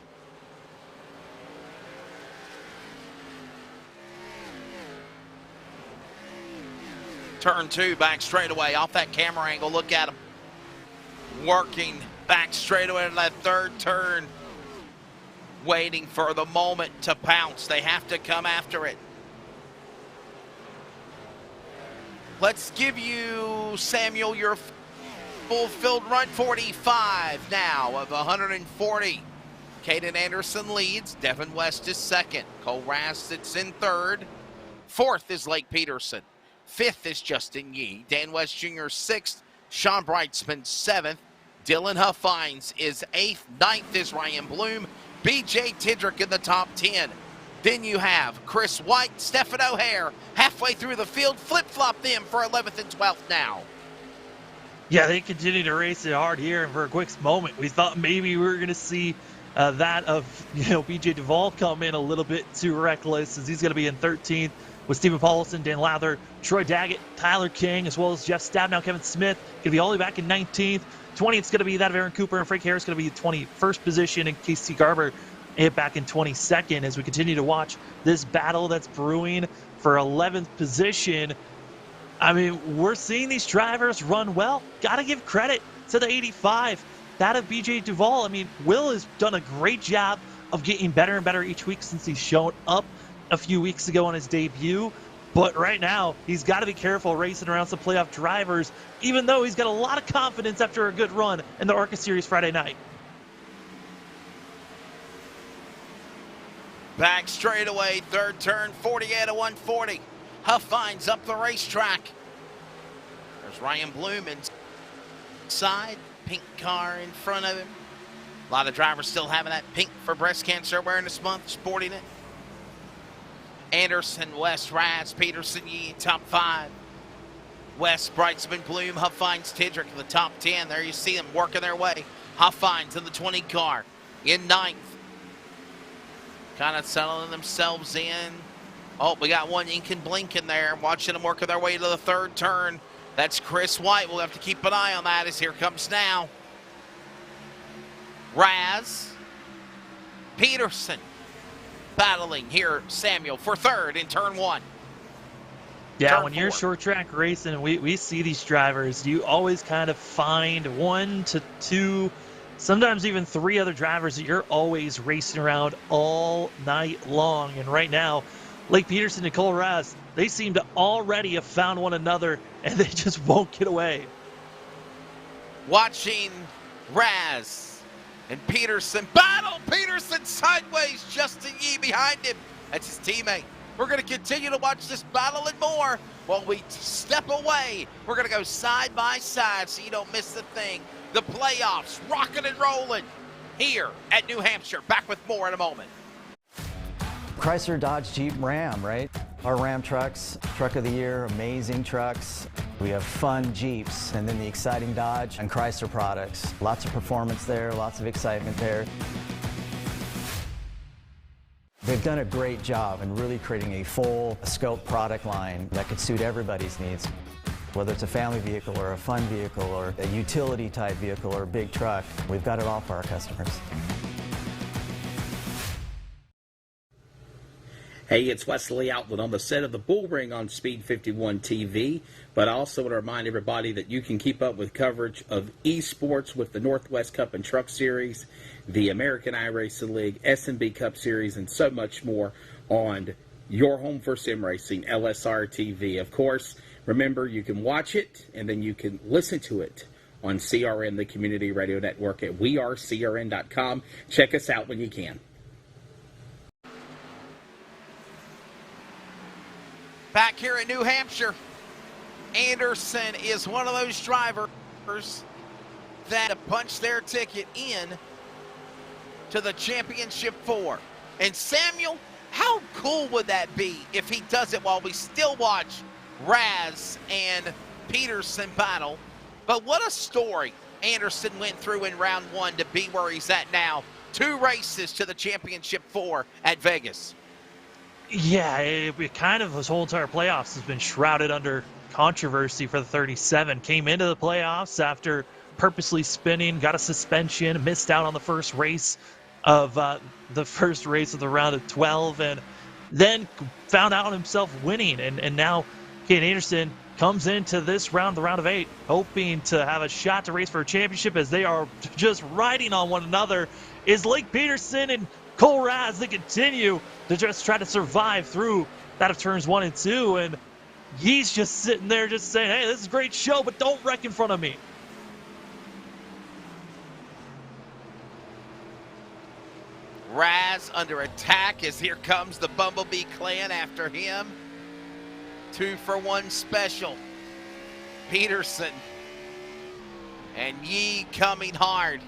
Turn 2, back straightaway, off that camera angle, look at him. Working back straightaway to that third turn. Waiting for the moment to pounce. They have to come after it. Let's give you, Samuel, your fulfilled run. 45 now of 140. Caden Anderson leads. Devin West is second. Cole Raz sits in third. Fourth is Lake Peterson. Fifth is Justin Yee. Dan West Jr. sixth. Sean Brightsman seventh. Dylan Huffines is eighth. Ninth is Ryan Bloom. B.J. Tidrick in the top 10. Then you have Chris White, Stephen O'Hare halfway through the field. Flip-flop them for 11th and 12th now. Yeah, they continue to race it hard here. And for a quick moment, we thought maybe we were going to see that of, B.J. Duvall come in a little bit too reckless, as he's going to be in 13th with Stephen Paulson, Dan Lather, Troy Daggett, Tyler King, as well as Jeff Stabnow, Kevin Smith. Going to be all the way back in 19th. 20th is going to be that of Aaron Cooper, and Frank Harris going to be 21st position, and Casey Garber back in 22nd, as we continue to watch this battle that's brewing for 11th position. I mean, we're seeing these drivers run well. Got to give credit to the 85, that of BJ Duvall. I mean, Will has done a great job of getting better and better each week since he's shown up a few weeks ago on his debut. But right now, he's got to be careful racing around some playoff drivers, even though he's got a lot of confidence after a good run in the ARCA Series Friday night. Back straightaway, third turn, 48 to 140. Huffines up the racetrack. There's Ryan Bloom inside, pink car in front of him. A lot of drivers still having that pink for Breast Cancer Awareness Month, sporting it. Anderson, West, Raz, Peterson, Yee, top 5. West, Brightsman, Bloom, Huffines, Tidrick in the top 10. There you see them working their way. Huffines in the 20 car in 9th. Kind of settling themselves in. Oh, we got one ink and blink in there. Watching them working their way to the third turn. That's Chris White. We'll have to keep an eye on that as here comes now. Raz, Peterson. Battling here, Samuel, for third in turn 1. Yeah, turn when 4. you're short track racing, we see these drivers. You always kind of find 1 to 2, sometimes even 3 other drivers that you're always racing around all night long. And right now, Lake Peterson and Cole Raz, they seem to already have found one another, and they just won't get away. Watching Raz and Peterson battle. Peterson sideways, Justin Yee behind him. That's his teammate. We're going to continue to watch this battle and more while we step away. We're going to go side by side so you don't miss a thing. The playoffs rocking and rolling here at New Hampshire. Back with more in a moment. Chrysler, Dodge, Jeep, Ram, right? Our Ram trucks, truck of the year, amazing trucks. We have fun Jeeps, and then the exciting Dodge and Chrysler products. Lots of performance there, lots of excitement there. They've done a great job in really creating a full scope product line that could suit everybody's needs. Whether it's a family vehicle or a fun vehicle or a utility type vehicle or a big truck, we've got it all for our customers. Hey, it's Wesley Outland on the set of the Bull Ring on Speed 51 TV, but I also want to remind everybody that you can keep up with coverage of esports with the Northwest Cup and Truck Series, the American iRacing League, S&B Cup Series, and so much more on your home for sim racing, LSRTV. Of course, remember, you can watch it and then you can listen to it on CRN, the community radio network at wearecrn.com. Check us out when you can. Back here in New Hampshire, Anderson is one of those drivers that punched their ticket in to the Championship 4. And Samuel, how cool would that be if he does it while we still watch Raz and Peterson battle? But what a story Anderson went through in round 1 to be where he's at now. 2 races to the Championship 4 at Vegas. Yeah, it kind of, his whole entire playoffs has been shrouded under controversy for the 37. Came into the playoffs after purposely spinning, got a suspension, missed out on the first race of the round of 12, and then found out himself winning. And now Caden Anderson comes into this round, the round of 8, hoping to have a shot to race for a championship as they are just riding on one another. Is Lake Peterson and Cole Raz, they continue to just try to survive through that of turns 1 and 2, and he's just sitting there just saying, hey, this is a great show, but don't wreck in front of me. Raz under attack as here comes the Bumblebee clan after him. 2-for-1 special. Peterson and Yee coming hard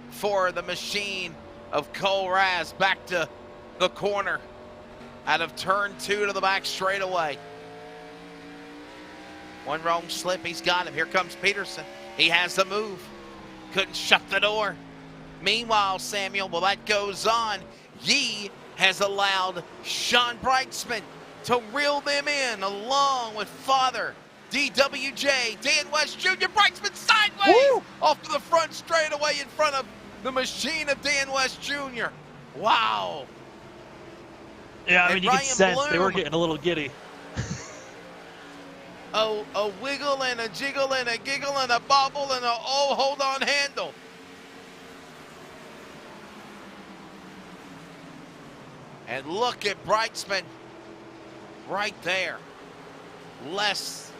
for the machine of Cole Raz. Back to the corner out of turn 2 to the back straightaway. One wrong slip, he's got him. Here comes Peterson. He has the move. Couldn't shut the door. Meanwhile, Samuel, well, that goes on. Yee has allowed Sean Brightsman to reel them in along with father DWJ, Dan West Jr. Brightsman sideways off to the front straightaway in front of the machine of Dan West Jr. Wow. Yeah, I mean, And you can Ryan sense Bloom, they were getting a little giddy. a wiggle and a jiggle and a giggle and a bobble and a oh, hold on handle. And look at Brightsman right there. Less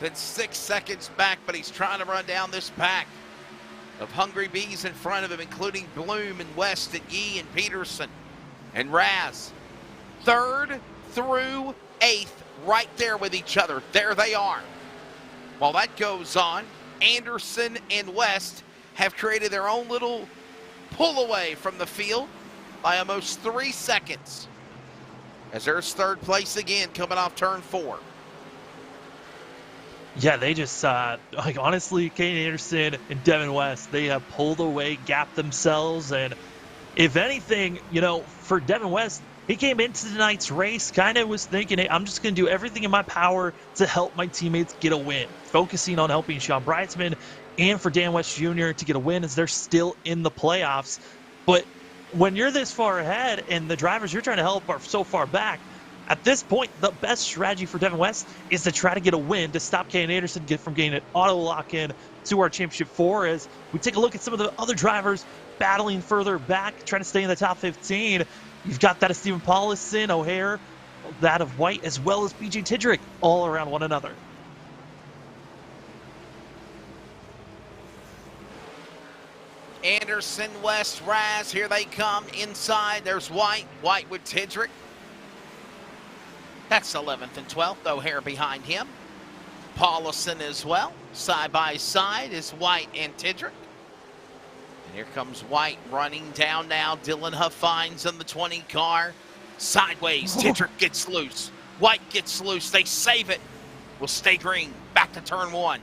than 6 seconds back, but he's trying to run down this pack of hungry bees in front of him, including Bloom and West and Yee and Peterson and Raz. 3rd through 8th right there with each other. There they are. While that goes on, Anderson and West have created their own little pull away from the field by almost 3 seconds. As there's 3rd place again coming off turn 4. Yeah, they just, like, honestly, Caden Anderson and Devin West, they have pulled away, gapped themselves, and if anything, you know, for Devin West, he came into tonight's race, kind of was thinking, hey, I'm just going to do everything in my power to help my teammates get a win, focusing on helping Sean Brightsman and for Dan West Jr. to get a win as they're still in the playoffs. But when you're this far ahead and the drivers you're trying to help are so far back, at this point, the best strategy for Devin West is to try to get a win to stop Caden Anderson from getting an auto lock-in to our Championship 4 as we take a look at some of the other drivers battling further back, trying to stay in the top 15. You've got that of Stephen Paulison, O'Hare, that of White, as well as BJ Tidrick, all around one another. Anderson, West, Raz, here they come inside. There's White, White with Tidrick. That's 11th and 12th, O'Hare behind him. Paulison as well. Side by side is White and Tidrick. And here comes White running down now. Dylan Huffines in the 20 car. Sideways, Tidrick gets loose. White gets loose. They save it. Will stay green. Back to turn 1.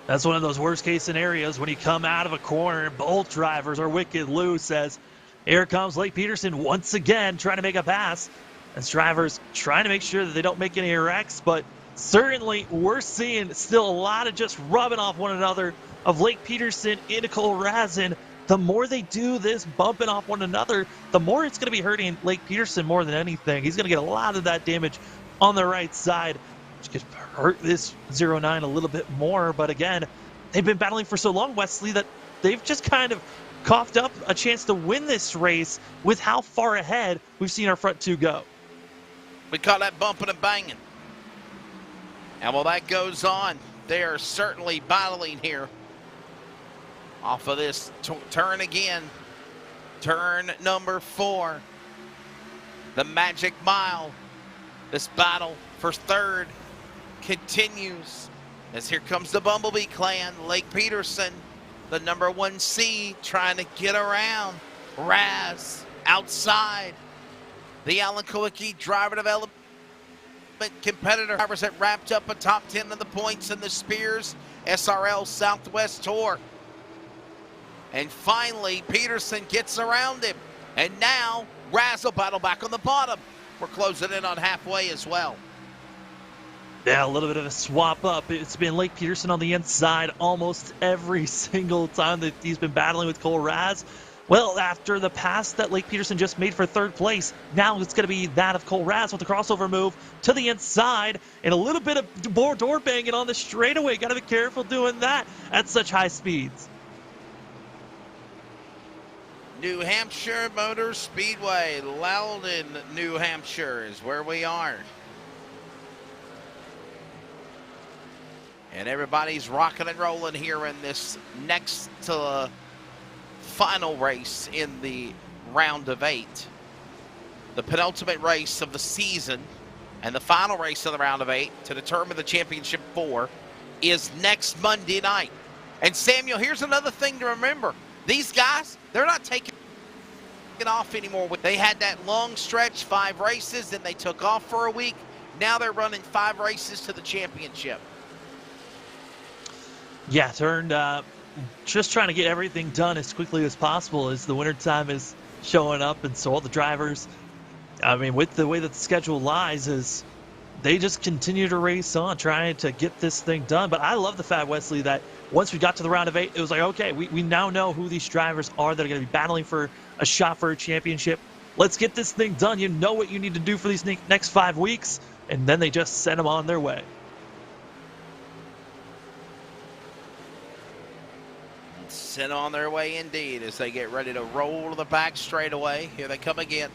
That's one of those worst-case scenarios when you come out of a corner and both drivers are wicked loose as here comes Lake Peterson once again trying to make a pass. As drivers trying to make sure that they don't make any wrecks, but certainly we're seeing still a lot of just rubbing off one another of Lake Peterson into Colrazin. The more they do this, bumping off one another, the more it's going to be hurting Lake Peterson more than anything. He's going to get a lot of that damage on the right side, which could hurt this 09 a little bit more. But again, they've been battling for so long, Wesley, that they've just kind of coughed up a chance to win this race with how far ahead we've seen our front two go. We call that bumping and banging. And while that goes on, they are certainly battling here off of this turn again. Turn number 4. The magic mile. This battle for third continues as here comes the Bumblebee clan. Lake Peterson, the number 1 seed, trying to get around. Raz outside. The Alan Kowicki driver development competitor drivers that wrapped up a top 10 of the points in the Spears SRL Southwest Tour. And finally, Peterson gets around him. And now, Raz will battle back on the bottom. We're closing in on halfway as well. Yeah, a little bit of a swap up. It's been Lake Peterson on the inside almost every single time that he's been battling with Cole Raz. Well, after the pass that Lake Peterson just made for third place, now it's going to be that of Cole Raz with the crossover move to the inside and a little bit of more door banging on the straightaway. Got to be careful doing that at such high speeds. New Hampshire Motor Speedway, Loudon, New Hampshire is where we are. And everybody's rocking and rolling here in this next to final race in the round of 8. The penultimate race of the season and the final race of the round of 8 to determine the championship 4 is next Monday night. And Samuel, here's another thing to remember. These guys, they're not taking off anymore. They had that long stretch, 5 races, then they took off for a week. Now they're running 5 races to the championship. Yeah, just trying to get everything done as quickly as possible as the wintertime is showing up. And so all the drivers, I mean, with the way that the schedule lies, is they just continue to race on, trying to get this thing done. But I love the fact, Wesley, that once we got to the round of 8, it was like, okay, we now know who these drivers are that are going to be battling for a shot for a championship. Let's get this thing done. You know what you need to do for these next 5 weeks. And then they just send them on their way. Sent on their way indeed as they get ready to roll to the back straightaway. Here they come again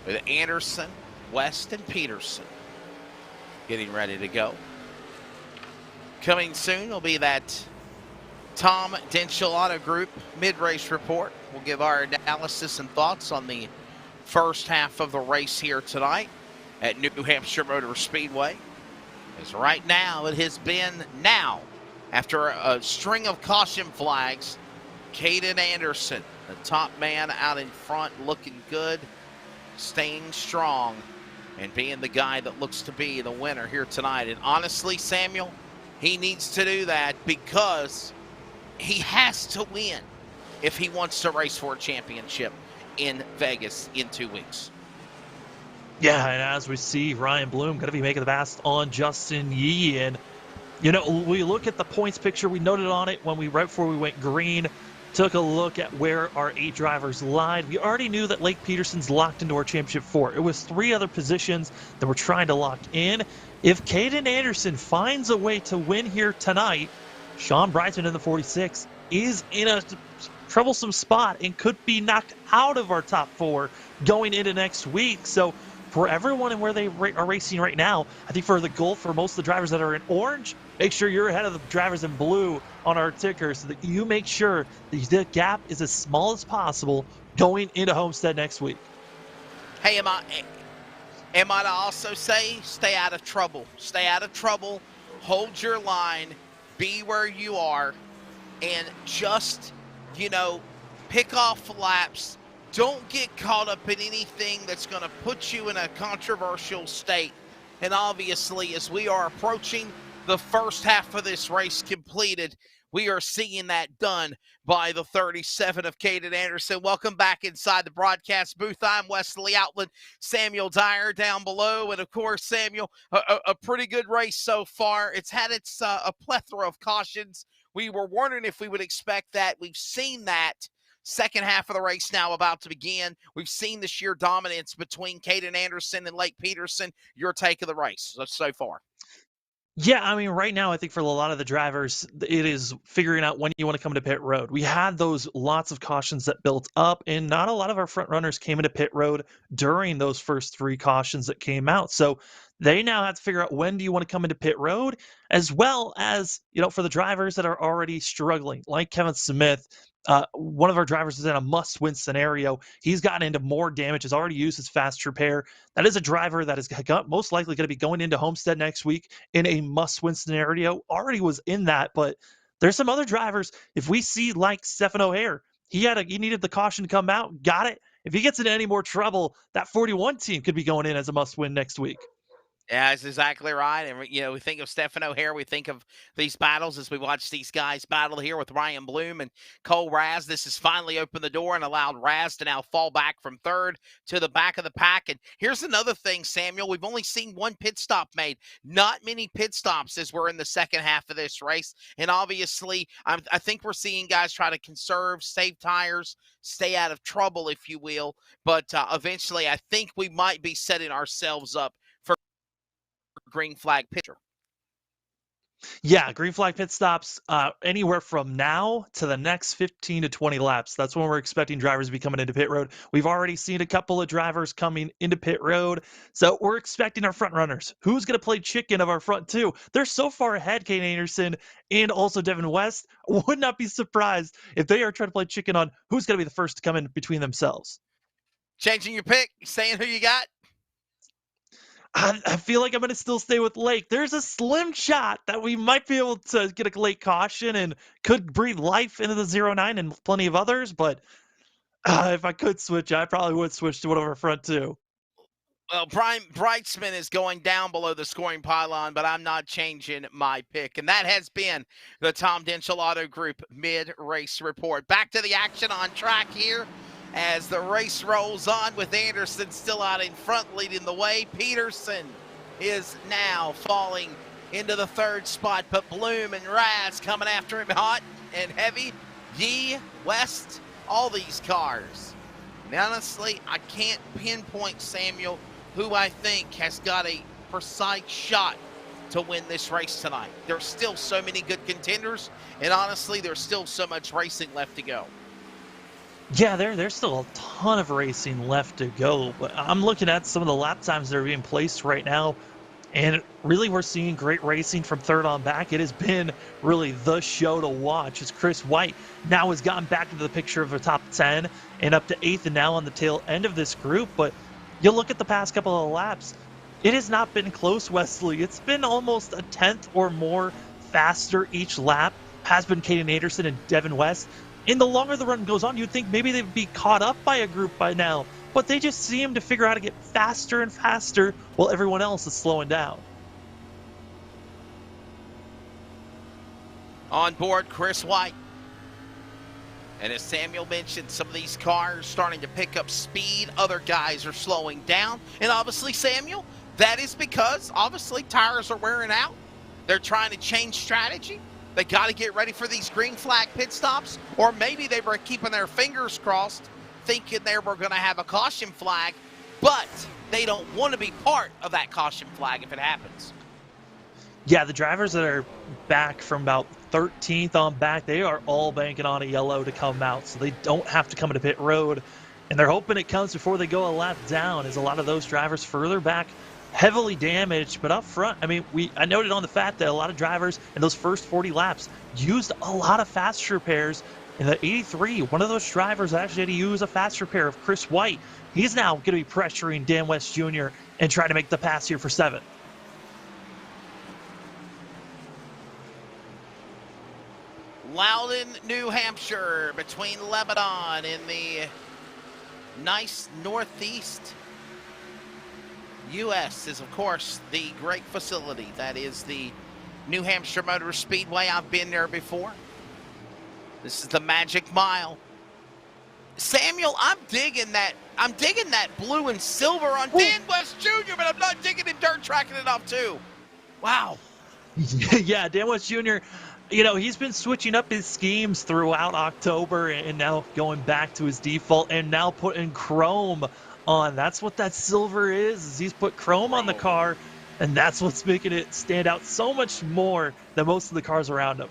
with Anderson, West, and Peterson getting ready to go. Coming soon will be that Tom Denchel Auto Group mid-race report. We'll give our analysis and thoughts on the first half of the race here tonight at New Hampshire Motor Speedway. As right now, it has been after a string of caution flags, Caden Anderson, the top man out in front, looking good, staying strong, and being the guy that looks to be the winner here tonight. And honestly, Samuel, he needs to do that because he has to win if he wants to race for a championship in Vegas in 2 weeks. Yeah, and as we see, Ryan Bloom going to be making the pass on Justin Yee. And, you know, we look at the points picture. We noted on it right before we went green, took a look at where our 8 drivers lied. We already knew that Lake Peterson's locked into our championship 4. It was 3 other positions that we're trying to lock in. If Caden Anderson finds a way to win here tonight, Sean Breitman in the 46 is in a troublesome spot and could be knocked out of our top 4 going into next week. So for everyone and where they are racing right now, I think for the goal for most of the drivers that are in orange, make sure you're ahead of the drivers in blue on our ticker so that you make sure the gap is as small as possible going into Homestead next week. Hey, am I to also say stay out of trouble? Stay out of trouble, hold your line, be where you are, and just, pick off laps. Don't get caught up in anything that's going to put you in a controversial state. And obviously, as we are approaching the first half of this race completed, we are seeing that done by the 37 of Caden Anderson. Welcome back inside the broadcast booth. I'm Wesley Outland, Samuel Dyer down below. And, of course, Samuel, a pretty good race so far. It's had a plethora of cautions. We were wondering if we would expect that. We've seen that. Second half of the race now about to begin. We've seen the sheer dominance between Caden Anderson and Lake Peterson. Your take of the race so far? Yeah, I mean, right now, I think for a lot of the drivers, it is figuring out when you want to come to pit road. We had those lots of cautions that built up, and not a lot of our front runners came into pit road during those first 3 cautions that came out. So they now have to figure out when do you want to come into pit road, as well as, for the drivers that are already struggling, like Kevin Smith. One of our drivers is in a must-win scenario. He's gotten into more damage, has already used his fast repair. That is a driver that is most likely going to be going into Homestead next week in a must-win scenario. Already was in that, but there's some other drivers. If we see like Stephen O'Hare, he needed the caution to come out, got it. If he gets into any more trouble, that 41 team could be going in as a must-win next week. Yeah, that's exactly right. And, we think of Stephen O'Hare. We think of these battles as we watch these guys battle here with Ryan Bloom and Cole Raz. This has finally opened the door and allowed Raz to now fall back from third to the back of the pack. And here's another thing, Samuel. We've only seen 1 pit stop made. Not many pit stops as we're in the second half of this race. And obviously, I think we're seeing guys try to conserve, save tires, stay out of trouble, if you will. But eventually, I think we might be setting ourselves up for green flag pitcher. Yeah, green flag pit stops anywhere from now to the next 15 to 20 laps. That's when we're expecting drivers to be coming into pit road. We've already seen a couple of drivers coming into pit road, so we're expecting our front runners. Who's going to play chicken of our front 2? They're so far ahead, Kane Anderson and also Devin West. Would not be surprised if they are trying to play chicken on who's going to be the first to come in between themselves. Changing your pick, saying who you got? I feel like I'm going to still stay with Lake. There's a slim shot that we might be able to get a late caution and could breathe life into the 09 and plenty of others. But if I could switch, I probably would switch to one of our front 2. Well, Brian Brightsman is going down below the scoring pylon, but I'm not changing my pick. And that has been the Tom Denchel Auto Group mid-race report. Back to the action on track here as the race rolls on with Anderson still out in front leading the way. Peterson is now falling into the 3rd spot, but Bloom and Raz coming after him hot and heavy. Yee, West, all these cars. And honestly, I can't pinpoint, Samuel, who I think has got a precise shot to win this race tonight. There's still so many good contenders, and honestly, there's still so much racing left to go. Yeah, there's still a ton of racing left to go, but I'm looking at some of the lap times that are being placed right now, and really we're seeing great racing from 3rd on back. It has been really the show to watch as Chris White now has gotten back into the picture of the top 10 and up to 8th and now on the tail end of this group. But you look at the past couple of laps, it has not been close, Wesley. It's been almost a 10th or more faster each lap, has been Caden Anderson and Devin West. And the longer the run goes on, you'd think maybe they'd be caught up by a group by now. But they just seem to figure out how to get faster and faster while everyone else is slowing down. On board, Chris White. And as Samuel mentioned, some of these cars starting to pick up speed. Other guys are slowing down. And obviously, Samuel, that is because, obviously, tires are wearing out. They're trying to change strategy. They got to get ready for these green flag pit stops, or maybe they were keeping their fingers crossed, thinking they were going to have a caution flag, but they don't want to be part of that caution flag if it happens. Yeah, the drivers that are back from about 13th on back, they are all banking on a yellow to come out, so they don't have to come into pit road, and they're hoping it comes before they go a lap down, as a lot of those drivers further back heavily damaged. But up front, I mean, I noted on the fact that a lot of drivers in those first 40 laps used a lot of fast repairs. In the 83, one of those drivers actually had to use a fast repair of Chris White. He's now going to be pressuring Dan West Jr. and trying to make the pass here for 7th. Loudon, New Hampshire, between Lebanon and the nice northeast U.S. is, of course, the great facility that is the New Hampshire Motor Speedway. I've been there before. This is the Magic Mile. Samuel, I'm digging that blue and silver on Dan West Jr., but I'm not digging in dirt tracking it off too. Wow. Yeah, Dan West Jr., he's been switching up his schemes throughout October and now going back to his default and now putting chrome on. That's what that silver is he's put chrome on the car, and that's what's making it stand out so much more than most of the cars around him.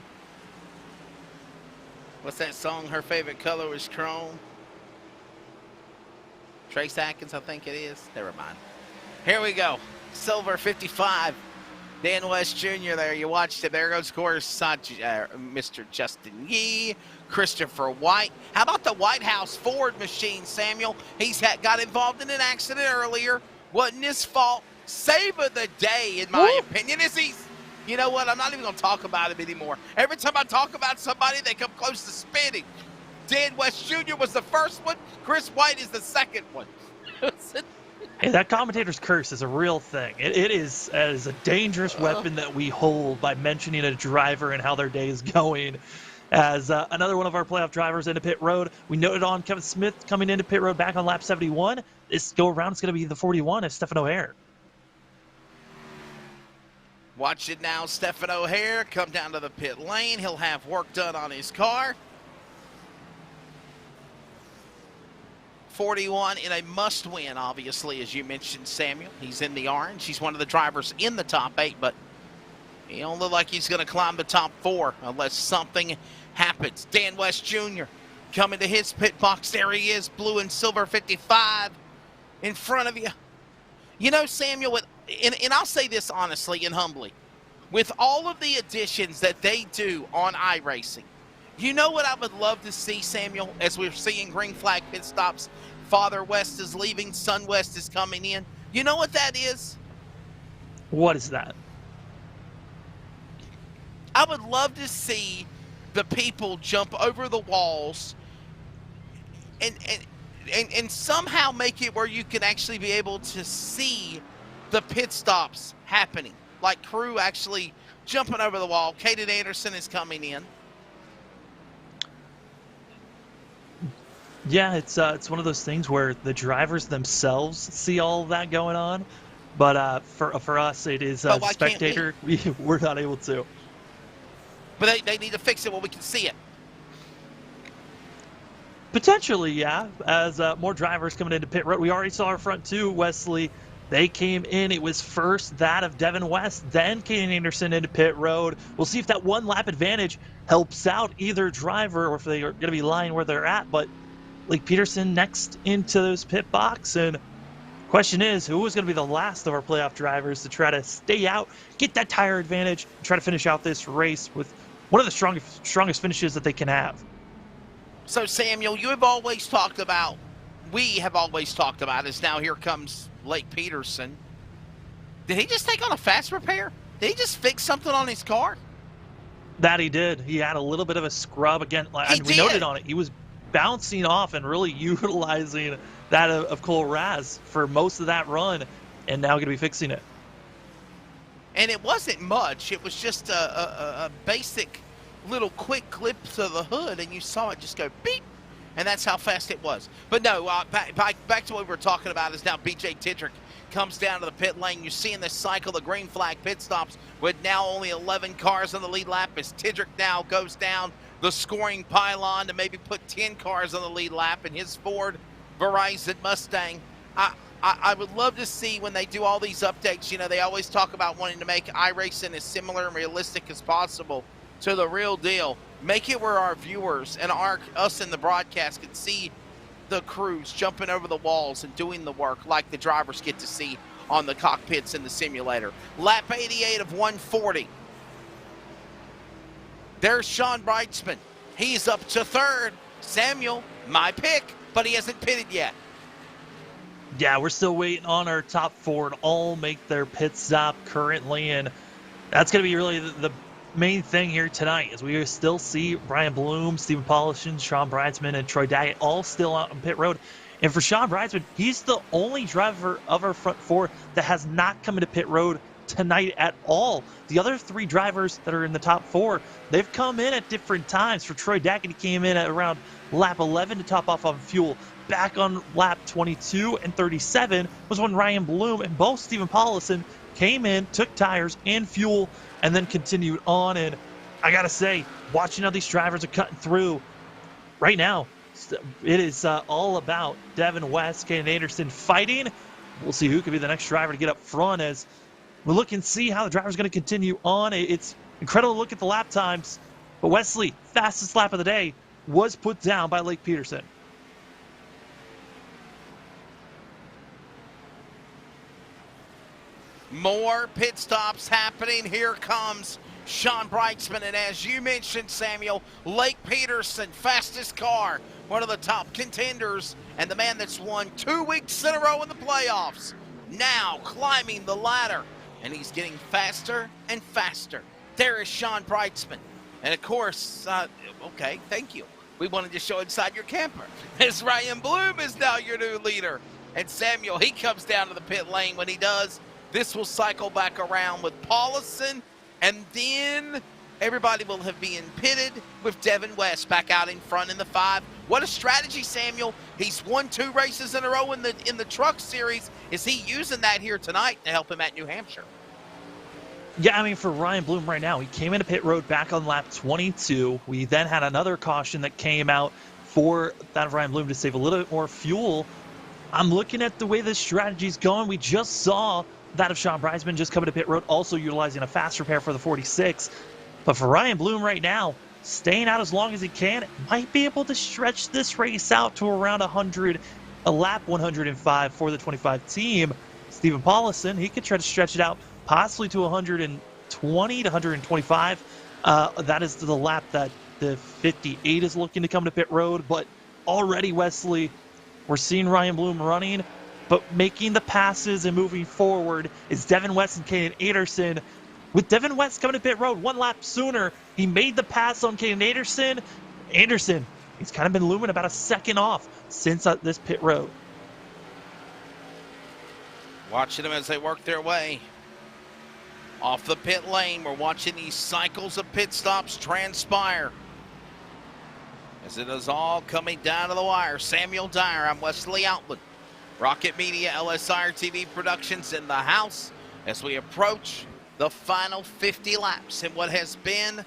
What's that song? Her favorite color was chrome. Trace Atkins, I think it is. Never mind. Here we go. Silver 55. Dan West Jr. there. You watched it. There goes, of course, Mr. Justin Yee, Christopher White. How about the White House Ford machine, Samuel? He's got involved in an accident earlier. Wasn't his fault. Save of the day, in my opinion, is he's... You know what? I'm not even going to talk about him anymore. Every time I talk about somebody, they come close to spinning. Dan West Jr. was the first one. Chris White is the second one. Hey, that commentator's curse is a real thing. It is a dangerous weapon that we hold by mentioning a driver and how their day is going. As another one of our playoff drivers into pit road, we noted on Kevin Smith coming into pit road back on lap 71. This go around is going to be the 41 of Stephen O'Hare. Watch it now, Stephen O'Hare come down to the pit lane. He'll have work done on his car. 41 in a must-win, obviously, as you mentioned, Samuel. He's in the orange. He's one of the drivers in the top 8, but he don't look like he's going to climb the top 4 unless something happens. Dan West Jr. coming to his pit box. There he is, blue and silver 55 in front of you. You know, Samuel, and I'll say this honestly and humbly, with all of the additions that they do on iRacing, you know what I would love to see, Samuel, as we're seeing green flag pit stops? Father West is leaving, Son West is coming in. You know what that is? What is that? I would love to see the people jump over the walls and somehow make it where you can actually be able to see the pit stops happening. Like crew actually jumping over the wall. Caden Anderson is coming in. Yeah, it's one of those things where the drivers themselves see all of that going on, but for us, it is But why spectator. We're not able to. But they need to fix it where we can see it. Potentially, yeah. As more drivers coming into pit road, we already saw our front two, Wesley. They came in. It was first that of Devin West, then Caden Anderson into pit road. We'll see if that one lap advantage helps out either driver or if they are going to be lying where they're at. But Blake Peterson next into those pit box. And question is, who is going to be the last of our playoff drivers to try to stay out, get that tire advantage, and try to finish out this race with one of the strongest finishes that they can have. So, Samuel, we have always talked about is now here comes Blake Peterson. Did he just take on a fast repair? Did he just fix something on his car? That he did. He had a little bit of a scrub again. And we noted on it, he was bouncing off and really utilizing that of Cole Raz for most of that run, and now going to be fixing it. And it wasn't much. It was just a basic little quick clip to the hood, and you saw it just go beep, and that's how fast it was. But no, back to what we were talking about is now B.J. Tidrick comes down to the pit lane. You're seeing this cycle of green flag pit stops with now only 11 cars on the lead lap as Tidrick now goes down the scoring pylon to maybe put 10 cars on the lead lap in his Ford Verizon Mustang. I would love to see when they do all these updates, you know, they always talk about wanting to make iRacing as similar and realistic as possible to the real deal. Make it where our viewers and us in the broadcast can see the crews jumping over the walls and doing the work like the drivers get to see on the cockpits in the simulator. Lap 88 of 140. There's Sean Brightsman. He's up to third. Samuel, my pick, but he hasn't pitted yet. Yeah, we're still waiting on our top four to all make their pit stop currently, and that's going to be really the main thing here tonight, as we still see Brian Bloom, Stephen Polishin, Sean Bridesman, and Troy Daggett all still out on pit road. And for Sean Bridesman, he's the only driver of our front four that has not come into pit road tonight at all. The other 3 drivers that are in the top 4, they've come in at different times. For Troy Dackett, he came in at around lap 11 to top off on fuel. Back on lap 22 and 37 was when Ryan Bloom and both Stephen Paulison came in, took tires and fuel, and then continued on. And I gotta say, watching how these drivers are cutting through right now, it is all about Devin West, Caden Anderson fighting. We'll see who could be the next driver to get up front as we look and see how the driver's going to continue on. It's incredible to look at the lap times, but Wesley, fastest lap of the day, was put down by Lake Peterson. More pit stops happening. Here comes Sean Brightsman, and as you mentioned, Samuel, Lake Peterson, fastest car, one of the top contenders, and the man that's won 2 weeks in a row in the playoffs, now climbing the ladder, and he's getting faster and faster. There is Sean Brightsman, and of course, okay, thank you. We wanted to show inside your camper. As Ryan Bloom is now your new leader, and Samuel, he comes down to the pit lane. When he does, this will cycle back around with Paulison, and then everybody will have been pitted with Devin West back out in front in the 5. What a strategy, Samuel. He's won 2 races in a row in the truck series. Is he using that here tonight to help him at New Hampshire? Yeah, I mean, for Ryan Bloom right now, he came into pit road back on lap 22. We then had another caution that came out for that of Ryan Bloom to save a little bit more fuel. I'm looking at the way this strategy's going. We just saw that of Sean Brightsman just coming to pit road, also utilizing a fast repair for the 46. But for Ryan Bloom right now, staying out as long as he can, might be able to stretch this race out to around 100, a lap 105 for the 25 team. Stephen Paulison, he could try to stretch it out possibly to 120 to 125. That is the lap that the 58 is looking to come to pit road. But already, Wesley, we're seeing Ryan Bloom running, but making the passes and moving forward is Devin West and Caden Anderson. With Devin West coming to pit road 1 lap sooner, he made the pass on Caden Anderson. Anderson, he's kind of been looming about a second off since this pit road. Watching them as they work their way off the pit lane. We're watching these cycles of pit stops transpire as it is all coming down to the wire. Samuel Dyer, I'm Wesley Outland. Rocket Media, LSRTV Productions in the house as we approach the final 50 laps in what has been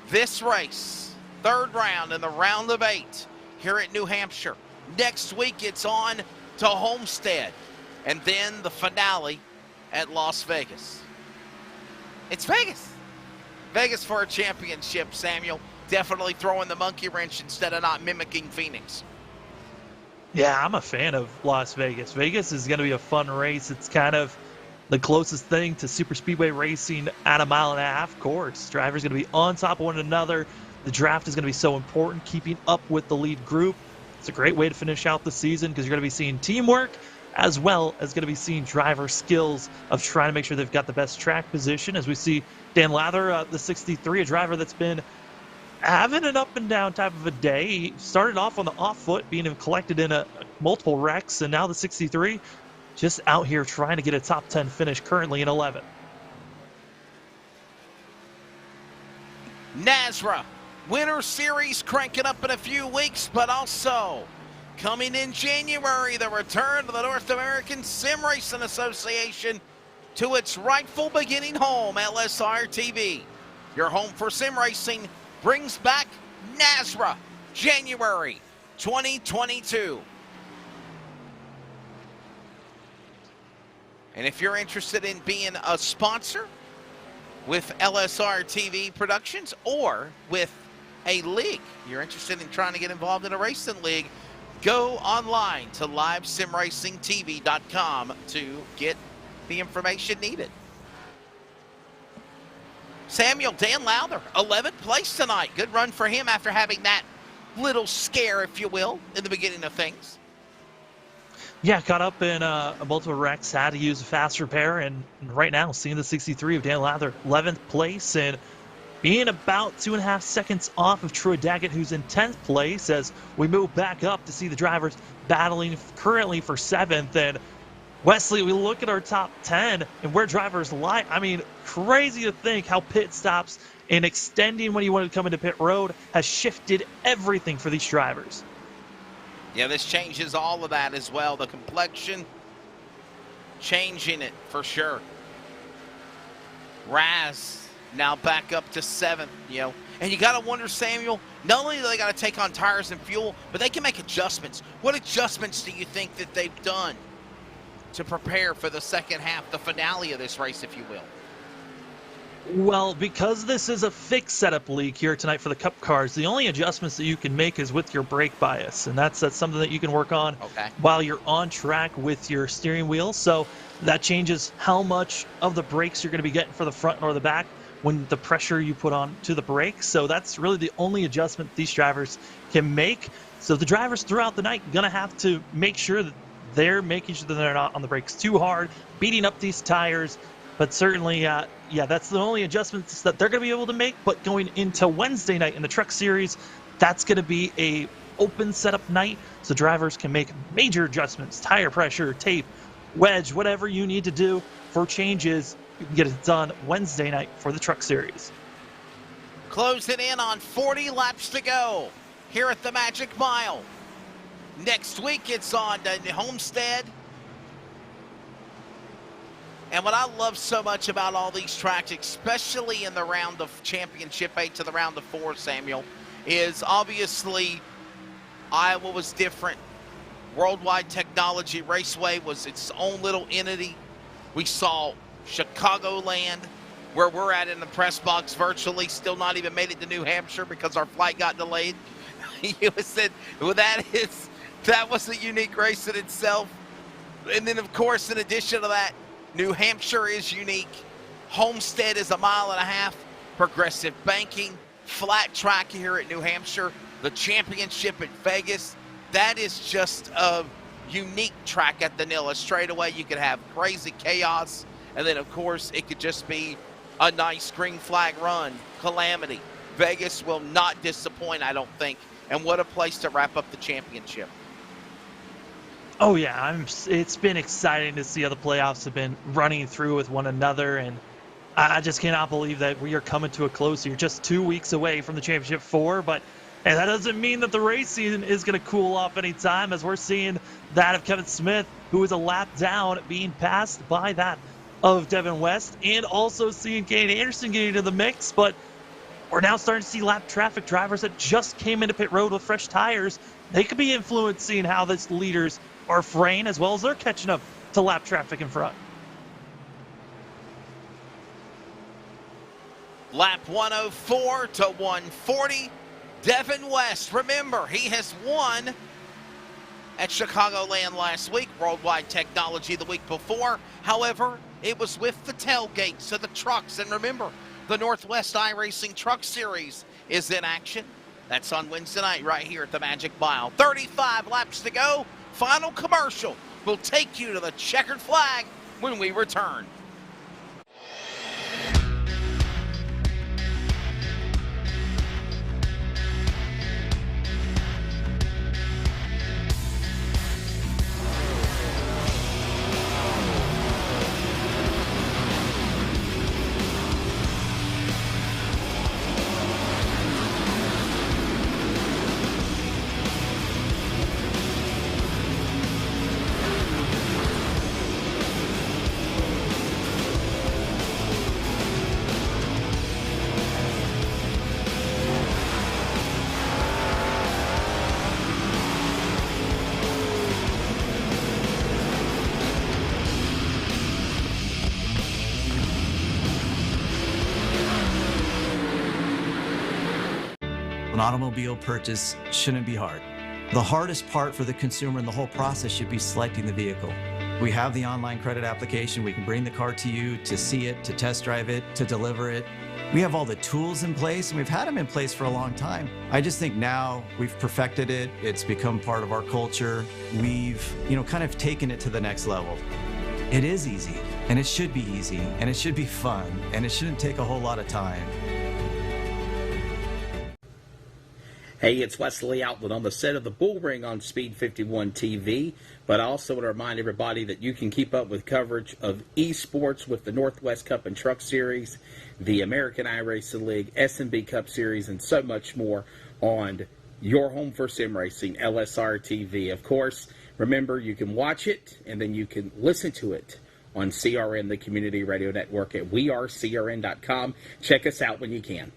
this race. 3rd round in the round of 8 here at New Hampshire. Next week it's on to Homestead, and then the finale at Las Vegas. It's Vegas. Vegas for a championship, Samuel. Definitely throwing the monkey wrench instead of not mimicking Phoenix. Yeah, I'm a fan of Las Vegas. Vegas is going to be a fun race. It's kind of the closest thing to super speedway racing at a 1.5 course. Drivers going to be on top of one another. The draft is going to be so important, keeping up with the lead group. It's a great way to finish out the season because you're going to be seeing teamwork as well as going to be seeing driver skills of trying to make sure they've got the best track position. As we see Dan Lather, the 63, a driver that's been having an up and down type of a day. He started off on the off foot, being collected in multiple wrecks, and now the 63 just out here trying to get a top 10 finish, currently in 11th. Nazra, Winter Series cranking up in a few weeks, but also coming in January, the return to the North American Sim Racing Association to its rightful beginning home, LSRTV. Your home for sim racing brings back Nazra, January 2022. And if you're interested in being a sponsor with LSRTV Productions or with a league, you're interested in trying to get involved in a racing league, go online to livesimracingtv.com to get the information needed. Samuel, Dan Lowther, 11th place tonight. Good run for him after having that little scare, if you will, in the beginning of things. Yeah, caught up in multiple wrecks, had to use a fast repair, and right now seeing the 63 of Dan Lowther, 11th place, and being about 2.5 seconds off of Troy Daggett, who's in 10th place, as we move back up to see the drivers battling currently for 7th. And Wesley, we look at our top 10 and where drivers lie. I mean, crazy to think how pit stops and extending when you want to come into pit road has shifted everything for these drivers. Yeah, this changes all of that as well. The complexion, changing it for sure. Raz now back up to 7th, And you got to wonder, Samuel, not only do they got to take on tires and fuel, but they can make adjustments. What adjustments do you think that they've done to prepare for the second half, the finale of this race, if you will? Well, because this is a fixed setup league here tonight for the Cup cars, the only adjustments that you can make is with your brake bias, and that's something that you can work on while you're on track with your steering wheel. So that changes how much of the brakes you're going to be getting for the front or the back when the pressure you put on to the brakes. So that's really the only adjustment these drivers can make. So the drivers throughout the night are going to have to make sure that they're making sure that they're not on the brakes too hard, beating up these tires. But certainly, that's the only adjustments that they're going to be able to make. But going into Wednesday night in the Truck Series, that's going to be a open setup night, so drivers can make major adjustments, tire pressure, tape, wedge, whatever you need to do for changes. You can get it done Wednesday night for the Truck Series. Closing in on 40 laps to go here at the Magic Mile. Next week, it's on Homestead. And what I love so much about all these tracks, especially in the round of Championship 8 to the round of 4, Samuel, is obviously Iowa was different. Worldwide Technology Raceway was its own little entity. We saw Chicagoland, where we're at in the press box, virtually still not even made it to New Hampshire because our flight got delayed. You said, well, that was a unique race in itself. And then, of course, in addition to that, New Hampshire is unique. Homestead is 1.5 miles. Progressive banking, flat track here at New Hampshire. The championship at Vegas. That is just a unique track at the Nilla. Straightaway, you could have crazy chaos. And then, of course, it could just be a nice green flag run. Calamity. Vegas will not disappoint, I don't think. And what a place to wrap up the championship. Oh, yeah. It's been exciting to see how the playoffs have been running through with one another. And I just cannot believe that we are coming to a close here. Just 2 weeks away from the Championship 4. But and that doesn't mean that the race season is going to cool off anytime, as we're seeing that of Kevin Smith, who is a lap down, being passed by that of Devin West, and also seeing Kane Anderson getting into the mix. But we're now starting to see lap traffic drivers that just came into pit road with fresh tires. They could be influencing how these leaders are fraying, as well as they're catching up to lap traffic in front. Lap 104 to 140. Devin West, remember, he has won at Chicagoland last week, Worldwide Technology the week before. However, it was with the tailgates of the trucks. And remember, the Northwest iRacing Truck Series is in action. That's on Wednesday night right here at the Magic Mile. 35 laps to go. Final commercial. We'll take you to the checkered flag when we return. An automobile purchase shouldn't be hard. The hardest part for the consumer in the whole process should be selecting the vehicle. We have the online credit application. We can bring the car to you to see it, to test drive it, to deliver it. We have all the tools in place, and we've had them in place for a long time. I just think now we've perfected it. It's become part of our culture. We've, kind of taken it to the next level. It is easy, and it should be easy, and it should be fun, and it shouldn't take a whole lot of time. Hey, it's Wesley Outlet on the set of the Bull Ring on Speed 51 TV. But I also want to remind everybody that you can keep up with coverage of esports with the Northwest Cup and Truck Series, the American iRacing League, S&B Cup Series, and so much more on your home for sim racing, LSRTV. Of course, remember, you can watch it and then you can listen to it on CRN, the community radio network at wearecrn.com. Check us out when you can.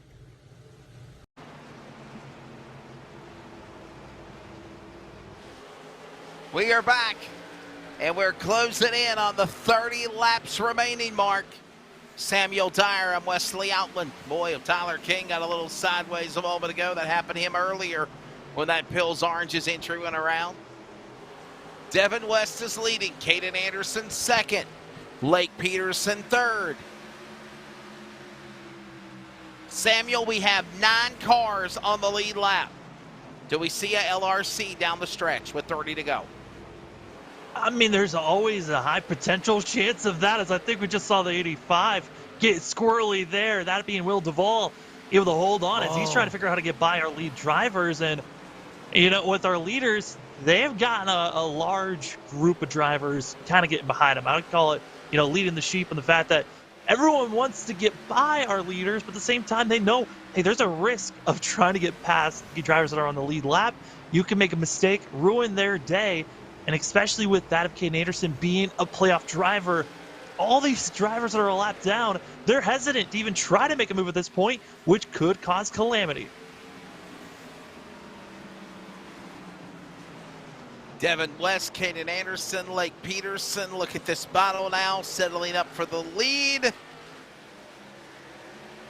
We are back, and we're closing in on the 30 laps remaining mark. Samuel Dyer, I'm Wesley Outland. Boy, if Tyler King got a little sideways a moment ago, that happened to him earlier when that Pills Oranges entry went around. Devin West is leading. Caden Anderson second. Lake Peterson third. Samuel, we have 9 cars on the lead lap. Do we see a LRC down the stretch with 30 to go? I mean, there's always a high potential chance of that, as I think we just saw the 85 get squirrely there, that being Will Duvall able to hold on as he's trying to figure out how to get by our lead drivers. And, you know, with our leaders, they've gotten a large group of drivers kind of getting behind them. I would call it, you know, leading the sheep, and the fact that everyone wants to get by our leaders, but at the same time they know, hey, there's a risk of trying to get past the drivers that are on the lead lap. You can make a mistake, ruin their day, and especially with that of Caden Anderson being a playoff driver, all these drivers that are a lap down, they're hesitant to even try to make a move at this point, which could cause calamity. Devin West, Caden Anderson, Lake Peterson. Look at this battle now, settling up for the lead.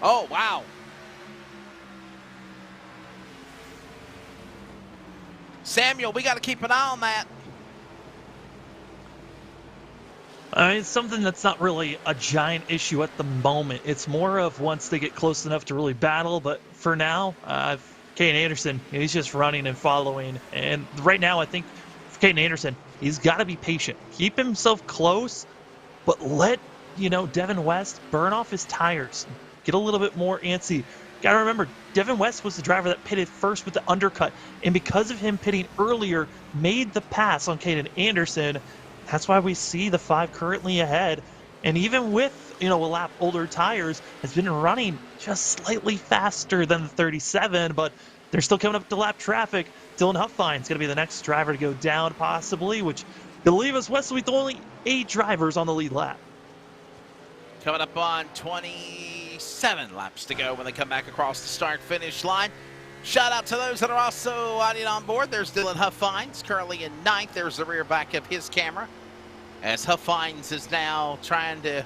Oh, wow. Samuel, we got to keep an eye on that. I mean, it's something that's not really a giant issue at the moment. It's more of once they get close enough to really battle. But for now, Caden Anderson, he's just running and following. And right now, I think for Caden Anderson, he's got to be patient. Keep himself close, but let, you know, Devin West burn off his tires. Get a little bit more antsy. Got to remember, Devin West was the driver that pitted first with the undercut. And because of him pitting earlier, made the pass on Caden Anderson. That's why we see the 5 currently ahead. And even with, you know, a lap older tires, has been running just slightly faster than the 37, but they're still coming up to lap traffic. Dylan Hufffine's going to be the next driver to go down, possibly, which will leave us, Wesley, with only 8 drivers on the lead lap. Coming up on 27 laps to go when they come back across the start-finish line. Shout out to those that are also riding on board. There's Dylan Huffines, currently in 9th. There's the rear back of his camera, as Huffines is now trying to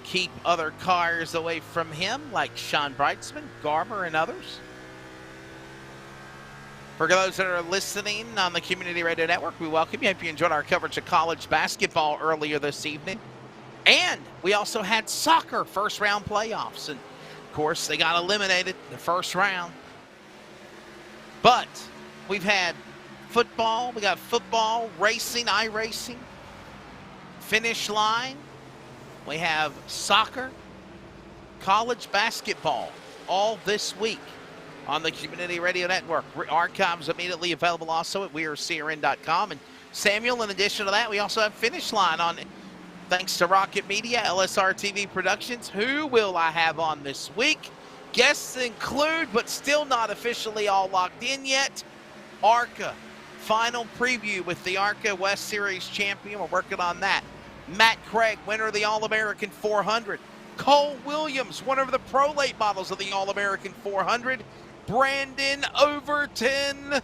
keep other cars away from him, like Sean Breitzman, Garber, and others. For those that are listening on the Community Radio Network, we welcome you. Hope you enjoyed our coverage of college basketball earlier this evening. And we also had soccer first-round playoffs. And, of course, they got eliminated in the first round. But we've had football, we got football, racing, iRacing, finish line. We have soccer, college basketball, all this week on the Community Radio Network. Archives immediately available also at wearecrn.com. And Samuel, in addition to that, we also have finish line on, thanks to Rocket Media, LSRTV Productions. Who will I have on this week? Guests include, but still not officially all locked in yet, ARCA. Final preview with the ARCA West Series champion. We're working on that. Matt Craig, winner of the All-American 400. Cole Williams, winner of the Pro Late models of the All-American 400. Brandon Overton,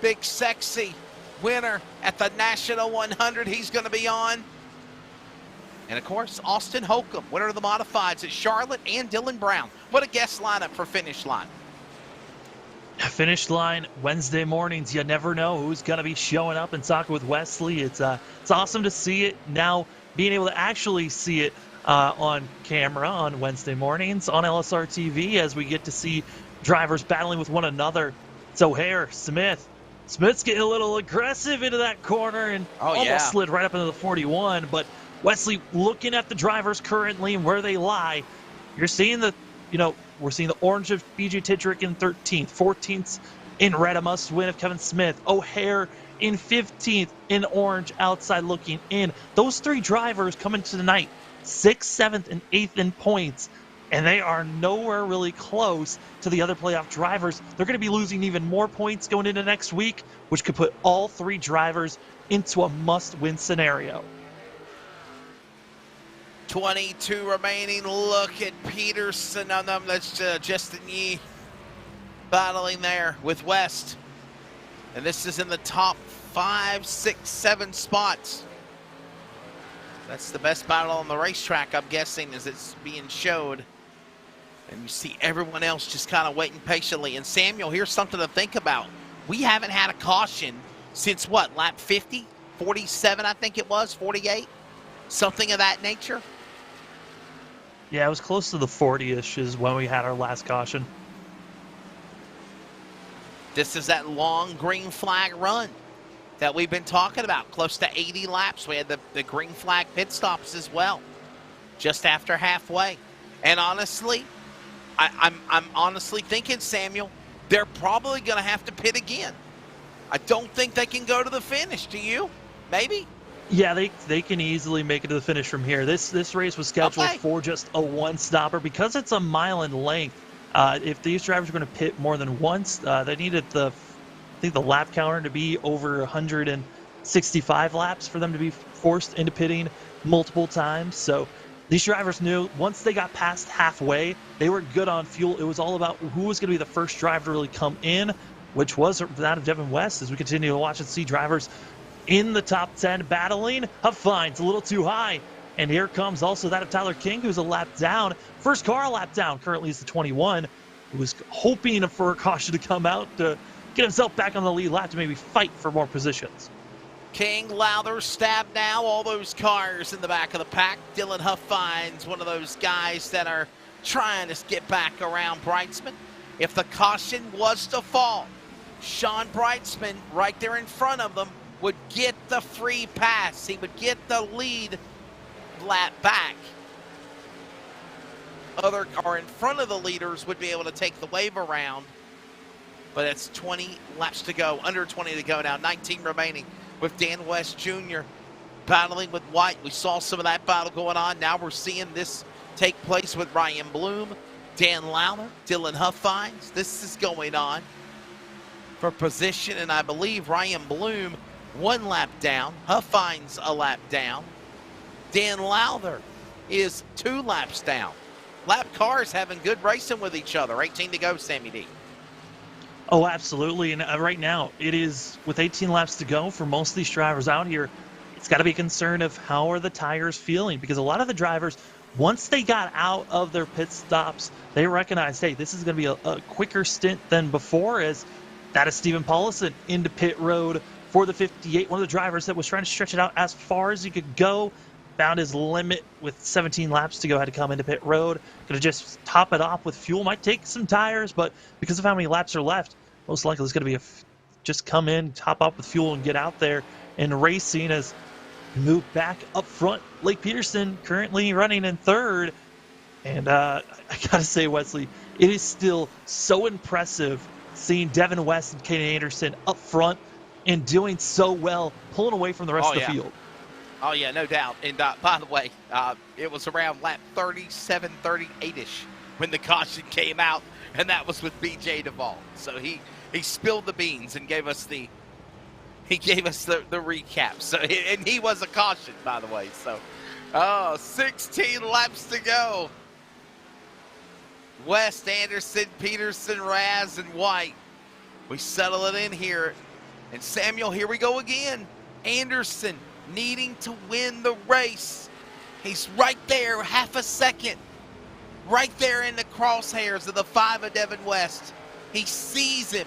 big sexy winner at the National 100. He's going to be on. And, of course, Austin Holcomb, winner of the Modifieds at Charlotte, and Dylan Brown. What a guest lineup for Finish Line. Finish Line Wednesday mornings. You never know who's going to be showing up and talking with Wesley. It's awesome to see it now, being able to actually see it on camera on Wednesday mornings on LSR TV as we get to see drivers battling with one another. It's O'Hare, Smith. Smith's getting a little aggressive into that corner and almost slid right up into the 41, but Wesley, looking at the drivers currently and where they lie, you're seeing the, you know, we're seeing the orange of BJ Tidrick in 13th, 14th In red, a must-win of Kevin Smith. O'Hare in 15th. In orange, outside looking in. Those three drivers coming to tonight, 6th, 7th, and 8th in points. And they are nowhere really close to the other playoff drivers. They're going to be losing even more points going into next week, which could put all three drivers into a must-win scenario. 22 remaining. Look at Peterson on them. That's Justin Yee battling there with West. And this is in the top 5, 6, 7 spots. That's the best battle on the racetrack, I'm guessing, as it's being showed. And you see everyone else just kind of waiting patiently. And Samuel, here's something to think about. We haven't had a caution since what, lap 50? 47, I think it was, 48? Something of that nature? Yeah, it was close to the 40-ish is when we had our last caution. This is that long green flag run that we've been talking about, close to 80 laps. We had the green flag pit stops as well, just after halfway. And honestly, I'm honestly thinking, Samuel, they're probably going to have to pit again. I don't think they can go to the finish. Do you? Maybe? Yeah, they can easily make it to the finish from here. This race was scheduled for just a one-stopper. Because it's a mile in length, if these drivers are going to pit more than once, they needed I think the lap counter to be over 165 laps for them to be forced into pitting multiple times. So these drivers knew once they got past halfway, they were good on fuel. It was all about who was going to be the first driver to really come in, which was that of Devin West, as we continue to watch and see drivers in the top 10 battling. Huffline's a little too high. And here comes also that of Tyler King, who's a lap down. First car a lap down, currently is the 21, who was hoping for a caution to come out to get himself back on the lead lap to maybe fight for more positions. King, Lowther, Stab now, all those cars in the back of the pack. Dylan Huffines, one of those guys that are trying to get back around Breitzman. If the caution was to fall, Sean Breitzman, right there in front of them, would get the free pass. He would get the lead lap back. Other car in front of the leaders would be able to take the wave around. But it's 20 laps to go, under 20 to go now, 19 remaining with Dan West Jr. battling with White. We saw some of that battle going on. Now we're seeing this take place with Ryan Bloom, Dan Lowther, Dylan Huffines. This is going on for position, and I believe Ryan Bloom 1 lap down, Huffines a lap down. Dan Lowther is 2 laps down. Lap cars having good racing with each other. 18 to go, Sammy D. Oh, absolutely. And right now, it is with 18 laps to go for most of these drivers out here. It's got to be a concern of how are the tires feeling, because a lot of the drivers, once they got out of their pit stops, they recognized, hey, this is going to be a quicker stint than before, as that is Stephen Paulison into pit road for the 58. One of the drivers that was trying to stretch it out as far as he could go, found his limit with 17 laps to go, had to come into pit road. Going to just top it off with fuel. Might take some tires, but because of how many laps are left, most likely it's going to be just come in, top up with fuel, and get out there and racing as we move back up front. Blake Peterson currently running in 3rd. And I got to say, Wesley, it is still so impressive seeing Devin West and Kaden Anderson up front and doing so well, pulling away from the rest of the field. Oh, yeah, no doubt. And by the way, it was around lap 37, 38-ish when the caution came out, and that was with B.J. Duvall. So he spilled the beans and gave us the recap. So and he was a caution, by the way. So 16 laps to go. West, Anderson, Peterson, Raz, and White. We settle it in here. And Samuel, here we go again. Anderson needing to win the race. He's right there, half a second. Right there in the crosshairs of the 5 of Devin West. He sees him.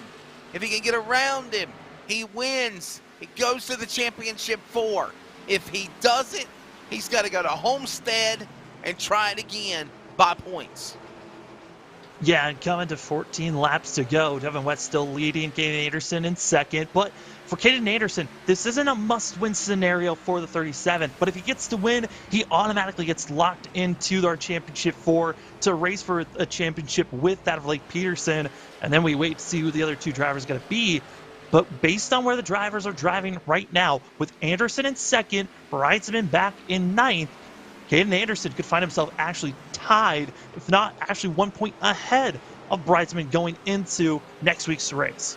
If he can get around him, he wins. He goes to the championship 4. If he doesn't, he's got to go to Homestead and try it again by points. Yeah, and coming to 14 laps to go, Devin West still leading, Caden Anderson in second. But for Caden Anderson, this isn't a must-win scenario for the 37. But if he gets to win, he automatically gets locked into our championship 4 to race for a championship with that of Lake Peterson. And then we wait to see who the other 2 drivers are going to be. But based on where the drivers are driving right now, with Anderson in second, Breitzman back in ninth, Caden Anderson could find himself actually tied, if not actually 1 point ahead of Breitzman going into next week's race.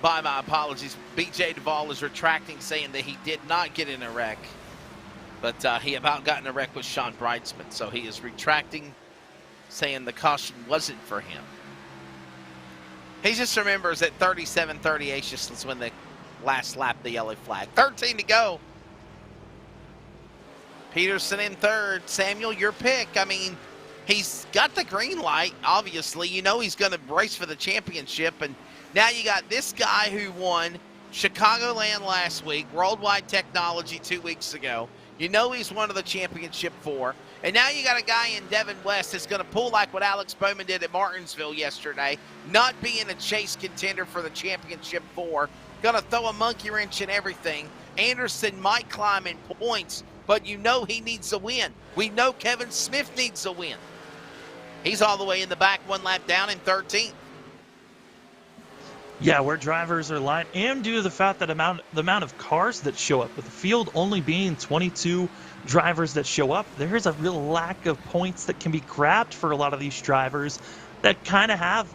By my apologies, BJ Duvall is retracting, saying that he did not get in a wreck, but he about got in a wreck with Sean Breitzman. So he is retracting, saying the caution wasn't for him. He just remembers that 37-38 just was when the last lap, the yellow flag. 13 to go. Peterson in third. Samuel, your pick. I mean, he's got the green light, obviously. You know he's going to race for the championship. And now you got this guy who won Chicagoland last week, Worldwide Technology 2 weeks ago. You know he's one of the championship 4. And now you got a guy in Devin West that's going to pull like what Alex Bowman did at Martinsville yesterday, not being a chase contender for the championship 4. Going to throw a monkey wrench in everything. Anderson might climb in points, but you know he needs a win. We know Kevin Smith needs a win. He's all the way in the back, 1 lap down in 13th. Yeah, where drivers are lined, and due to the fact that the amount of cars that show up, with the field only being 22 drivers that show up, there is a real lack of points that can be grabbed for a lot of these drivers that kind of have,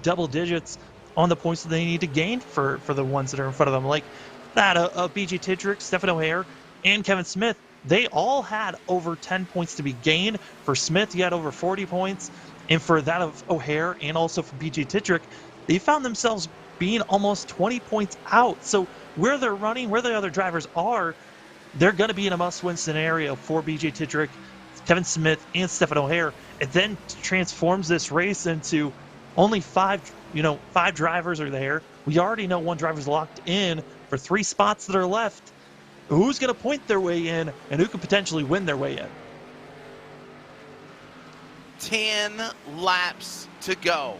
double digits on the points that they need to gain for the ones that are in front of them. Like that BJ Tidrick, Stephen O'Hare, and Kevin Smith, they all had over 10 points to be gained. For Smith, he had over 40 points. And for that of O'Hare and also for BJ Tidrick, they found themselves being almost 20 points out. So where they're running, where the other drivers are, they're going to be in a must-win scenario for BJ Tidrick, Kevin Smith, and Stephen O'Hare. It then transforms this race into only 5 drivers are there. We already know 1 driver's locked in for 3 spots that are left. Who's going to point their way in, and who could potentially win their way in? 10 laps to go.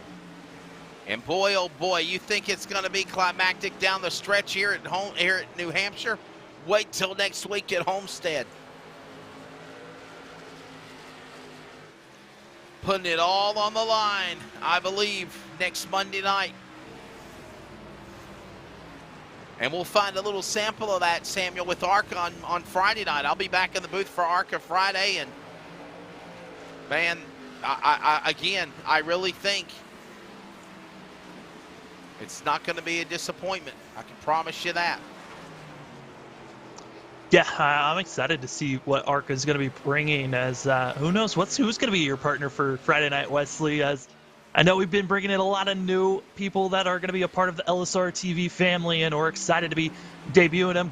And boy, oh boy, you think it's going to be climactic down the stretch here at New Hampshire? Wait till next week at Homestead. Putting it all on the line, I believe, next Monday night. And we'll find a little sample of that, Samuel, with ARCA on Friday night. I'll be back in the booth for ARCA Friday. And, man, I really think it's not going to be a disappointment. I can promise you that. Yeah, I'm excited to see what ARCA is going to be bringing. As who knows who's going to be your partner for Friday Night Wesley? As I know we've been bringing in a lot of new people that are going to be a part of the LSRTV family, and we're excited to be debuting them,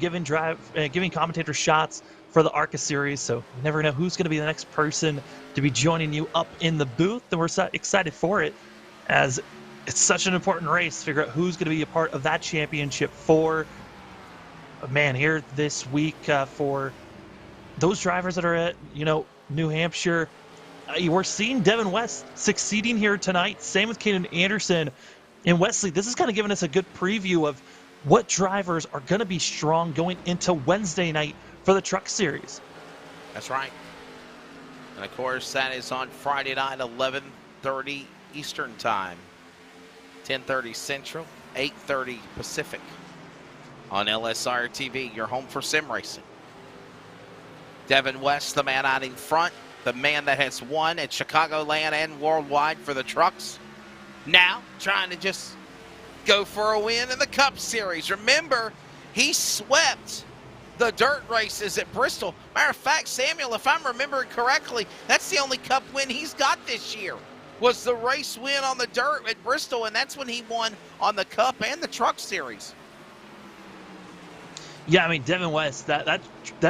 giving commentators shots for the ARCA series. So you never know who's going to be the next person to be joining you up in the booth, and we're so excited for it, as it's such an important race to figure out who's going to be a part of that championship 4. Man, here this week for those drivers that are at, New Hampshire, we're seeing Devin West succeeding here tonight. Same with Caden Anderson and Wesley. This is kind of giving us a good preview of what drivers are going to be strong going into Wednesday night for the Truck Series. That's right. And, of course, that is on Friday night, 11:30 Eastern Time, 10:30 Central, 8:30 Pacific on LSRTV, your home for sim racing. Devin West, the man out in front, the man that has won at Chicagoland and Worldwide for the trucks, now trying to just go for a win in the Cup Series. Remember, he swept the dirt races at Bristol. Matter of fact, Samuel, if I'm remembering correctly, that's the only Cup win he's got this year, was the race win on the dirt at Bristol, and that's when he won on the Cup and the Truck Series. Yeah, I mean, Devin West, that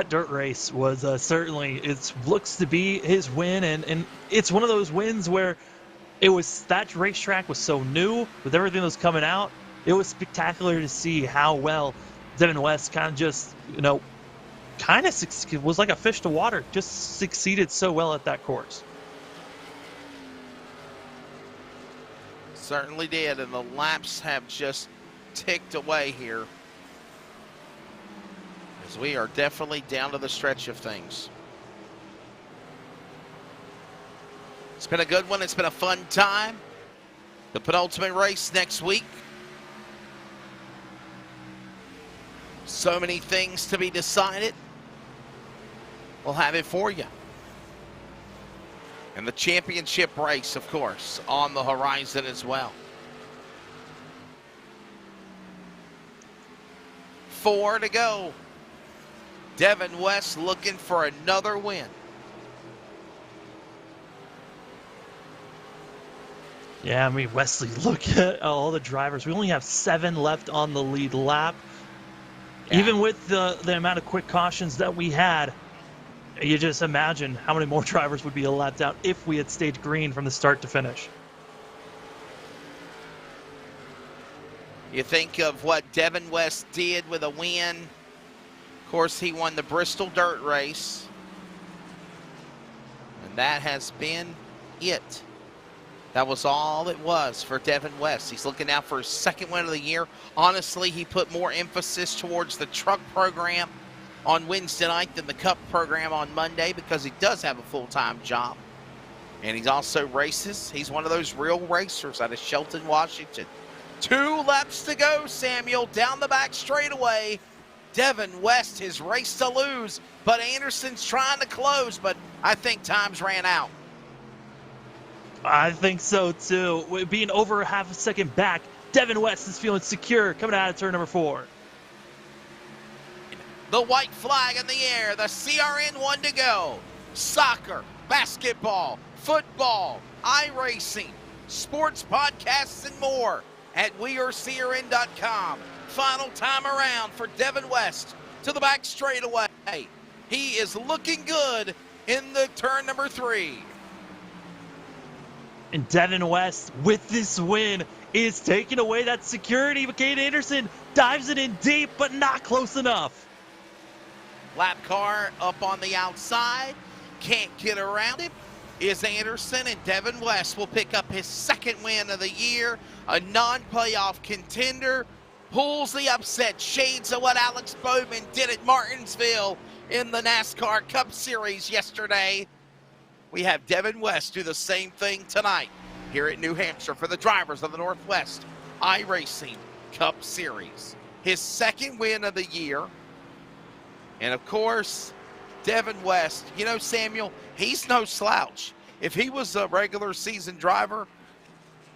dirt race was certainly, it looks to be his win, and it's one of those wins where that racetrack was so new with everything that was coming out. It was spectacular to see how well Devin West kind of just, was like a fish to water, just succeeded so well at that course. Certainly did, and the laps have just ticked away here, as we are definitely down to the stretch of things. It's been a good one. It's been a fun time. The penultimate race next week. So many things to be decided. We'll have it for you. And the championship race, of course, on the horizon as well. 4 to go. Devin West looking for another win. Yeah, I mean, Wesley, look at all the drivers. We only have 7 left on the lead lap. Yeah. Even with the amount of quick cautions that we had, you just imagine how many more drivers would be a lap down if we had stayed green from the start to finish. You think of what Devin West did with a win. Of course, he won the Bristol Dirt Race. And that has been it. That was all it was for Devin West. He's looking out for his 2nd win of the year. Honestly, he put more emphasis towards the truck program on Wednesday night than the Cup program on Monday, because he does have a full-time job. And he also races. He's one of those real racers out of Shelton, Washington. 2 laps to go, Samuel, down the back straightaway. Devin West, his race to lose, but Anderson's trying to close, but I think time's ran out. I think so, too. With being over half a second back, Devin West is feeling secure coming out of turn number 4. The white flag in the air, the CRN 1 to go. Soccer, basketball, football, iRacing, sports podcasts, and more at wearecrn.com. Final time around for Devin West to the back straightaway. He is looking good in the turn number 3. And Devin West, with this win, is taking away that security. But Kate Anderson dives it in deep, but not close enough. Lap car up on the outside. Can't get around it. Is Anderson, and Devin West will pick up his 2nd win of the year. A non-playoff contender. Pulls the upset. Shades of what Alex Bowman did at Martinsville in the NASCAR Cup Series yesterday. We have Devin West do the same thing tonight here at New Hampshire for the drivers of the Northwest iRacing Cup Series. His 2nd win of the year. And of course, Devin West, you know, Samuel, he's no slouch. If he was a regular season driver,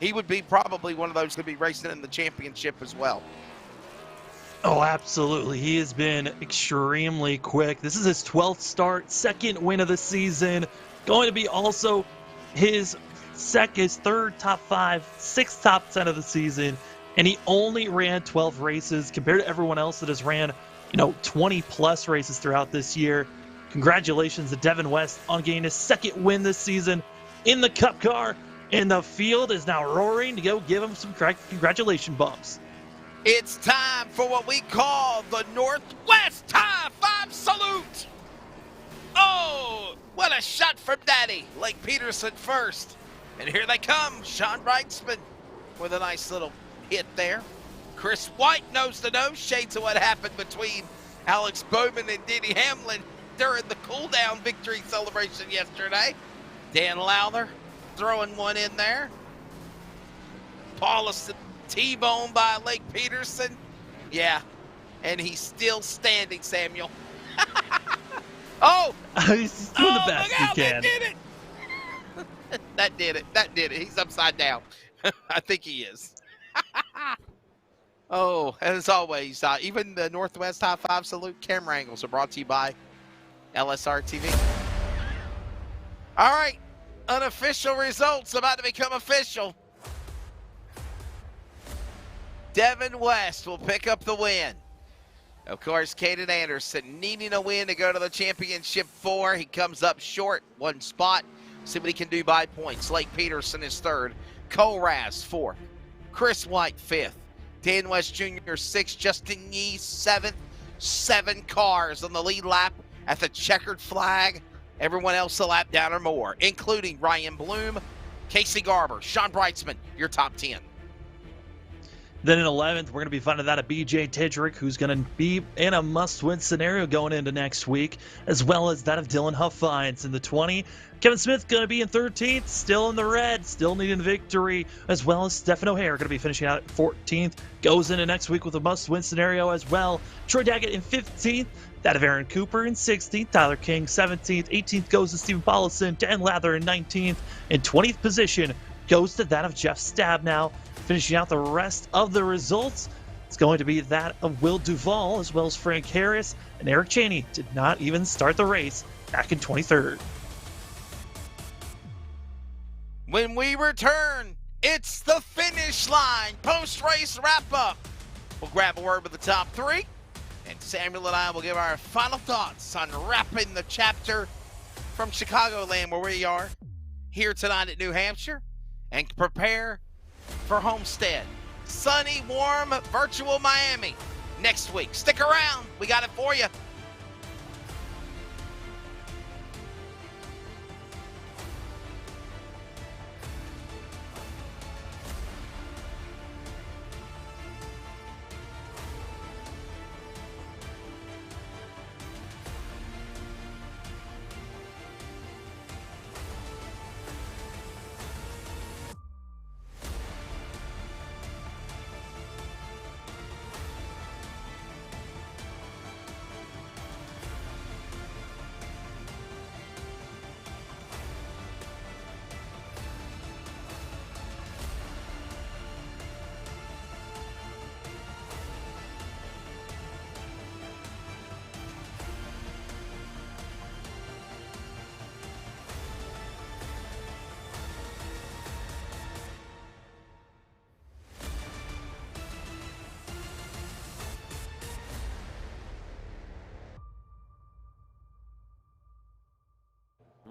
he would be probably one of those to be racing in the championship as well. Oh, absolutely. He has been extremely quick. This is his 12th start, 2nd win of the season. Going to be also his 3rd top 5, 6th top 10 of the season. And he only ran 12 races compared to everyone else that has ran, 20 plus races throughout this year. Congratulations to Devin West on getting his 2nd win this season in the Cup car. And the field is now roaring to go give him some congratulation bumps. It's time for what we call the Northwest High 5 Salute. Oh, what a shot from Daddy. Lake Peterson first. And here they come. Sean Reitzman with a nice little hit there. Chris White nose to nose. Shades of what happened between Alex Bowman and Denny Hamlin during the cool-down victory celebration yesterday. Dan Lowther throwing one in there. Paulison T-bone by Lake Peterson. Yeah, and he's still standing, Samuel. Oh! He's doing the best he can. That did it. That did it. He's upside down. I think he is. Oh, as always, even the Northwest High 5 Salute camera angles are brought to you by LSRTV. All right, unofficial results about to become official. Devin West will pick up the win. Of course, Caden Anderson needing a win to go to the championship 4. He comes up short, 1 spot. See what he can do by points. Lake Peterson is 3rd. Cole Raz 4th. Chris White 5th. Dan West Jr. 6th. Justin Yee 7th. 7 cars on the lead lap at the checkered flag. Everyone else a lap down or more, including Ryan Bloom, Casey Garber, Sean Brightsman, your top 10. Then in 11th, we're going to be finding that of BJ Tidrick, who's going to be in a must-win scenario going into next week, as well as that of Dylan Huffines in the 20. Kevin Smith going to be in 13th, still in the red, still needing the victory, as well as Stephen O'Hare going to be finishing out at 14th. Goes into next week with a must-win scenario as well. Troy Daggett in 15th, that of Aaron Cooper in 16th, Tyler King 17th, 18th goes to Stephen Paulison, Dan Lather in 19th, and 20th position goes to that of Jeff Stabnow. Finishing out the rest of the results, it's going to be that of Will Duvall, as well as Frank Harris, and Eric Chaney did not even start the race back in 23rd. When we return, it's the finish line post-race wrap-up. We'll grab a word with the top 3, and Samuel and I will give our final thoughts on wrapping the chapter from Chicagoland, where we are here tonight at New Hampshire, and prepare for Homestead. Sunny, warm, virtual Miami next week. Stick around. We got it for you.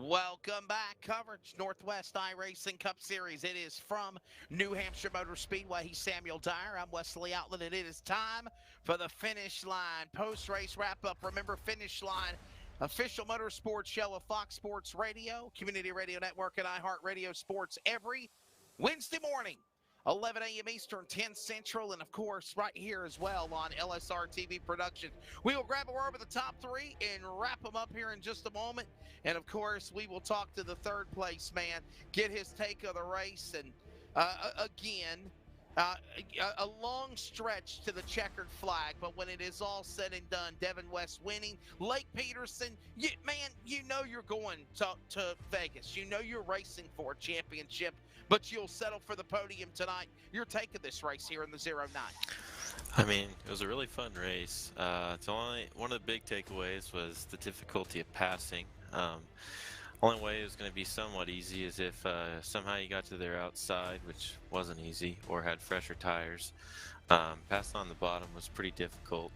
Welcome back. Coverage, Northwest iRacing Cup Series. It is from New Hampshire Motor Speedway. He's Samuel Dyer. I'm Wesley Outland, and it is time for the finish line post-race wrap-up. Remember, Finish Line, official motorsports show of Fox Sports Radio, Community Radio Network, and iHeartRadio Sports every Wednesday morning, 11 a.m. Eastern, 10 Central, and of course right here as well on LSRTV Productions. We will grab a word with the top 3 and wrap them up here in just a moment. And of course, we will talk to the third place man, get his take of the race, and again, a long stretch to the checkered flag, but when it is all said and done, Devin West winning. Lake Peterson, you know you're going to Vegas. You know you're racing for a championship, but you'll settle for the podium tonight. Your take of this race here in the 09. I mean, it was a really fun race. It's only one of the big takeaways was the difficulty of passing. Only way it was going to be somewhat easy is if somehow you got to their outside, which wasn't easy, or had fresher tires. Passing on the bottom was pretty difficult.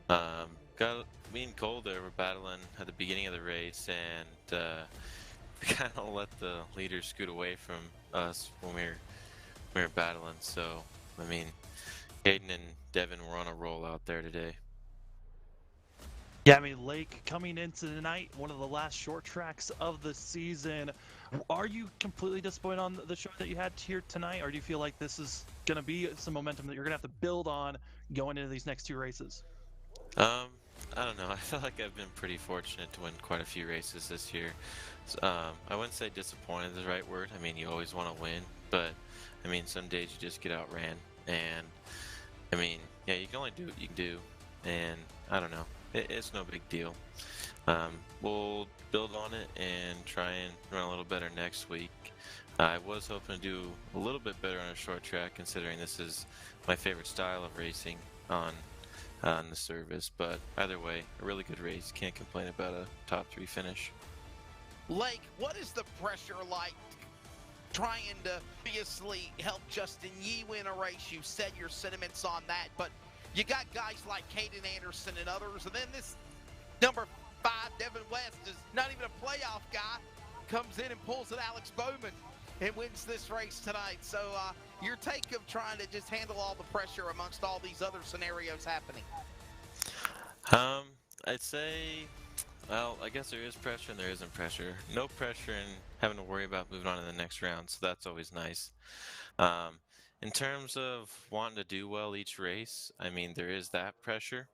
Me and Cole there were battling at the beginning of the race, and we kind of let the leaders scoot away from us when we were battling. So, I mean, Caden and Devin were on a roll out there today. Yeah, I mean, Lake coming into tonight, one of the last short tracks of the season. Are you completely disappointed on the show that you had here tonight, or do you feel like this is going to be some momentum that you're going to have to build on going into these next 2 races? I don't know. I feel like I've been pretty fortunate to win quite a few races this year. I wouldn't say disappointed is the right word. I mean, you always want to win, but I mean, some days you just get outran, and I mean, yeah, you can only do what you can do, and I don't know. It's no big deal. We'll build on it and try and run a little better next week. I was hoping to do a little bit better on a short track, considering this is my favorite style of racing on the service. But either way, a really good race. Can't complain about a top 3 finish. Lake, what is the pressure like trying to obviously help Justin Yee win a race? You said your sentiments on that, but you got guys like Caden Anderson and others, and then this number 5, Devin West, is not even a playoff guy, comes in and pulls at Alex Bowman and wins this race tonight. So your take of trying to just handle all the pressure amongst all these other scenarios happening? I'd say Well, I guess there is pressure and there isn't pressure. No pressure in having to worry about moving on to the next round, so that's always nice. Um, in terms of wanting to do well each race, I mean, there is that pressure.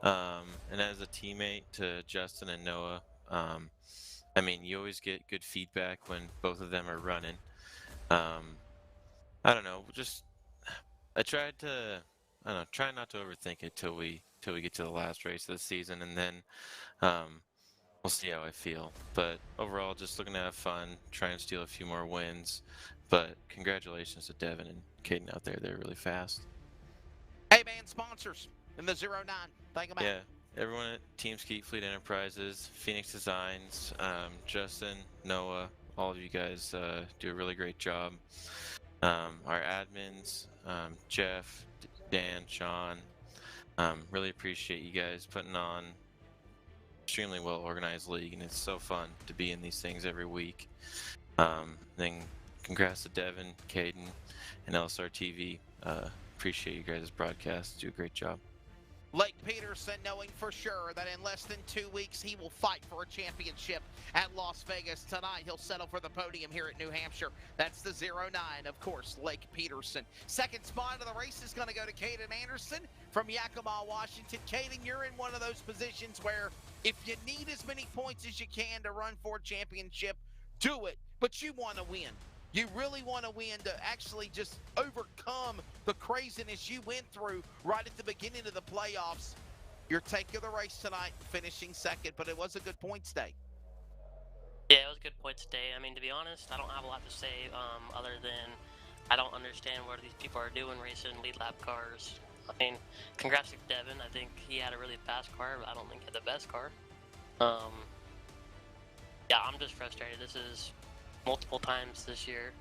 And as a teammate to Justin and Noah, I mean, you always get good feedback when both of them are running. Um, I don't know, just I tried to, I don't know, try not to overthink it till we get to the last race of the season, and then um, we'll see how I feel. But overall, just looking to have fun, try and steal a few more wins. But congratulations to Devin and Caden out there; they're really fast. Hey, man, sponsors in the 09. Think about Yeah, it. everyone at Team Skeet Fleet Enterprises, Phoenix Designs, Justin, Noah, all of you guys do a really great job. Our admins, Jeff, Dan, Sean, really appreciate you guys putting on extremely well organized league, and it's so fun to be in these things every week. Then congrats to Devin, Caden, and LSRTV. Appreciate you guys' broadcast. Do a great job. Lake Peterson knowing for sure that in less than 2 weeks he will fight for a championship at Las Vegas. Tonight he'll settle for the podium here at New Hampshire. That's the 09, of course, Lake Peterson. Second spot of the race is going to go to Caden Anderson from Yakima, Washington. Caden, you're in one of those positions where if you need as many points as you can to run for a championship, do it, but you want to win. You really want to win to actually just overcome the craziness you went through right at the beginning of the playoffs. Your take of the race tonight, finishing second, but it was a good points day. Yeah, it was a good points day. I mean, to be honest, I don't have a lot to say other than I don't understand what these people are doing racing lead lap cars. I mean, congrats to Devin. I think he had a really fast car, but I don't think he had the best car. Yeah, I'm just frustrated. This is multiple times this year,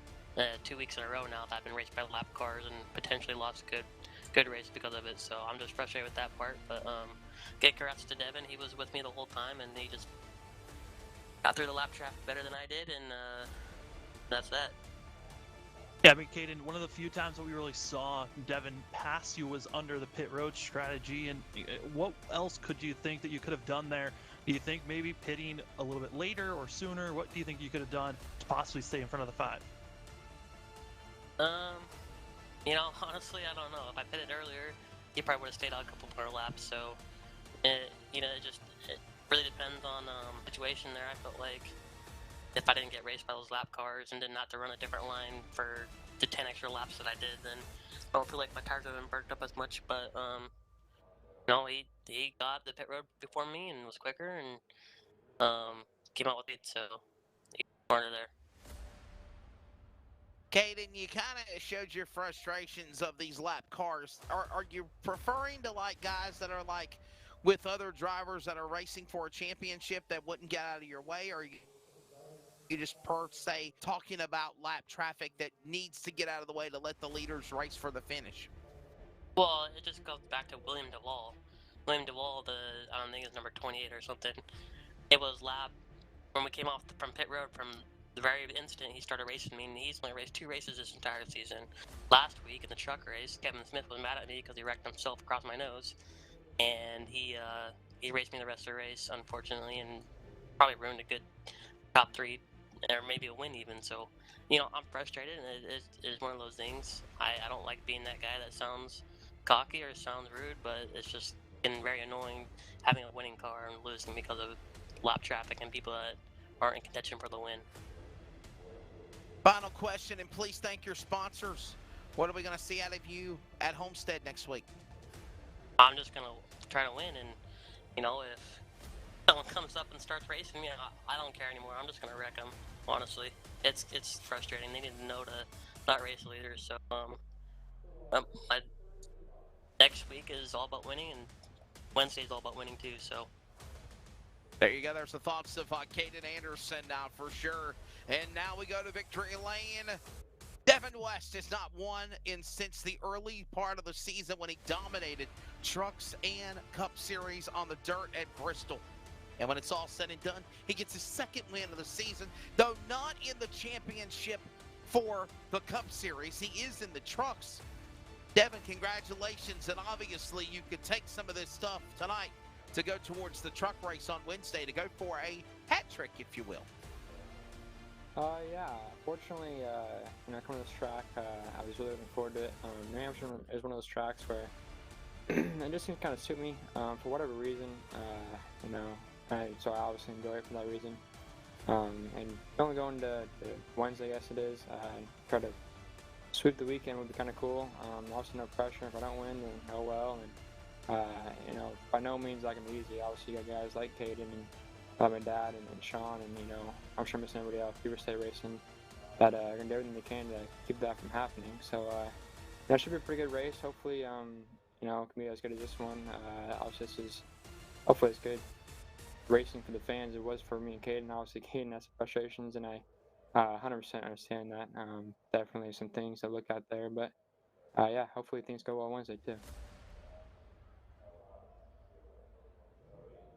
2 weeks in a row now that I've been raced by lap cars and potentially lost good race because of it. So I'm just frustrated with that part. But congrats to Devin. He was with me the whole time, and he just got through the lap traffic better than I did, and that's that. Yeah, I mean, Caden, one of the few times that we really saw Devin pass you was under the pit road strategy. And what else could you think that you could have done there? Do you think maybe pitting a little bit later or sooner? What do you think you could have done to possibly stay in front of the 5? You know, honestly, I don't know. If I pitted earlier, he probably would have stayed out a couple more laps. So, it really depends on situation there. I felt like if I didn't get raced by those lap cars and did not to run a different line for the 10 extra laps that I did, then I don't feel like my tires would have been burnt up as much. But no, he got the pit road before me and was quicker and came out with it, so he was smarter there. Caden, you kind of showed your frustrations of these lap cars. Are you preferring to like guys that are like with other drivers that are racing for a championship that wouldn't get out of your way, or you just per se talking about lap traffic that needs to get out of the way to let the leaders race for the finish? Well, it just goes back to William DeWall. William DeWall, I don't think it's number 28 or something. It was lap when we came off from pit road from the very instant he started racing me, and he's only raced 2 races this entire season. Last week in the truck race, Kevin Smith was mad at me because he wrecked himself across my nose, and he raced me the rest of the race, unfortunately, and probably ruined a good top 3 or maybe a win even. So, you know, I'm frustrated, and it is one of those things. I don't like being that guy that sounds cocky or sounds rude, but it's just getting very annoying having a winning car and losing because of lap traffic and people that aren't in contention for the win. Final question, and please thank your sponsors. What are we going to see out of you at Homestead next week? I'm just going to try to win, and, you know, if someone comes up and starts racing me, I don't care anymore. I'm just going to wreck them, honestly. It's frustrating. They need to know to not race leaders. So, my next week is all about winning, and Wednesday is all about winning too. So there you go. There's the thoughts of Caden Anderson now for sure. And now we go to victory lane. Devin West has not won since the early part of the season when he dominated Trucks and Cup Series on the dirt at Bristol. And when it's all said and done, he gets his second win of the season, though not in the championship for the Cup Series. He is in the Trucks. Devin, congratulations, and obviously you could take some of this stuff tonight to go towards the truck race on Wednesday to go for a hat trick, if you will? Yeah. Fortunately, coming to this track, I was really looking forward to it. New Hampshire is one of those tracks where it just seems to kind of suit me for whatever reason. So I obviously enjoy it for that reason. And only going to Wednesday, I guess it is. Try to sweep the weekend would be kind of cool. Also, no pressure. If I don't win, then oh well. And by no means like I'm easy. Obviously, you got guys like Caden and my dad and Sean, and I'm sure missing everybody else. Beaver State Racing that are gonna do everything they can to keep that from happening. So that should be a pretty good race. Hopefully, it can be as good as this one. Obviously, hopefully it's good racing for the fans. It was for me and Caden. Obviously, Caden has some frustrations, and I 100% understand that. Definitely some things to look at there, but yeah, hopefully things go well Wednesday too.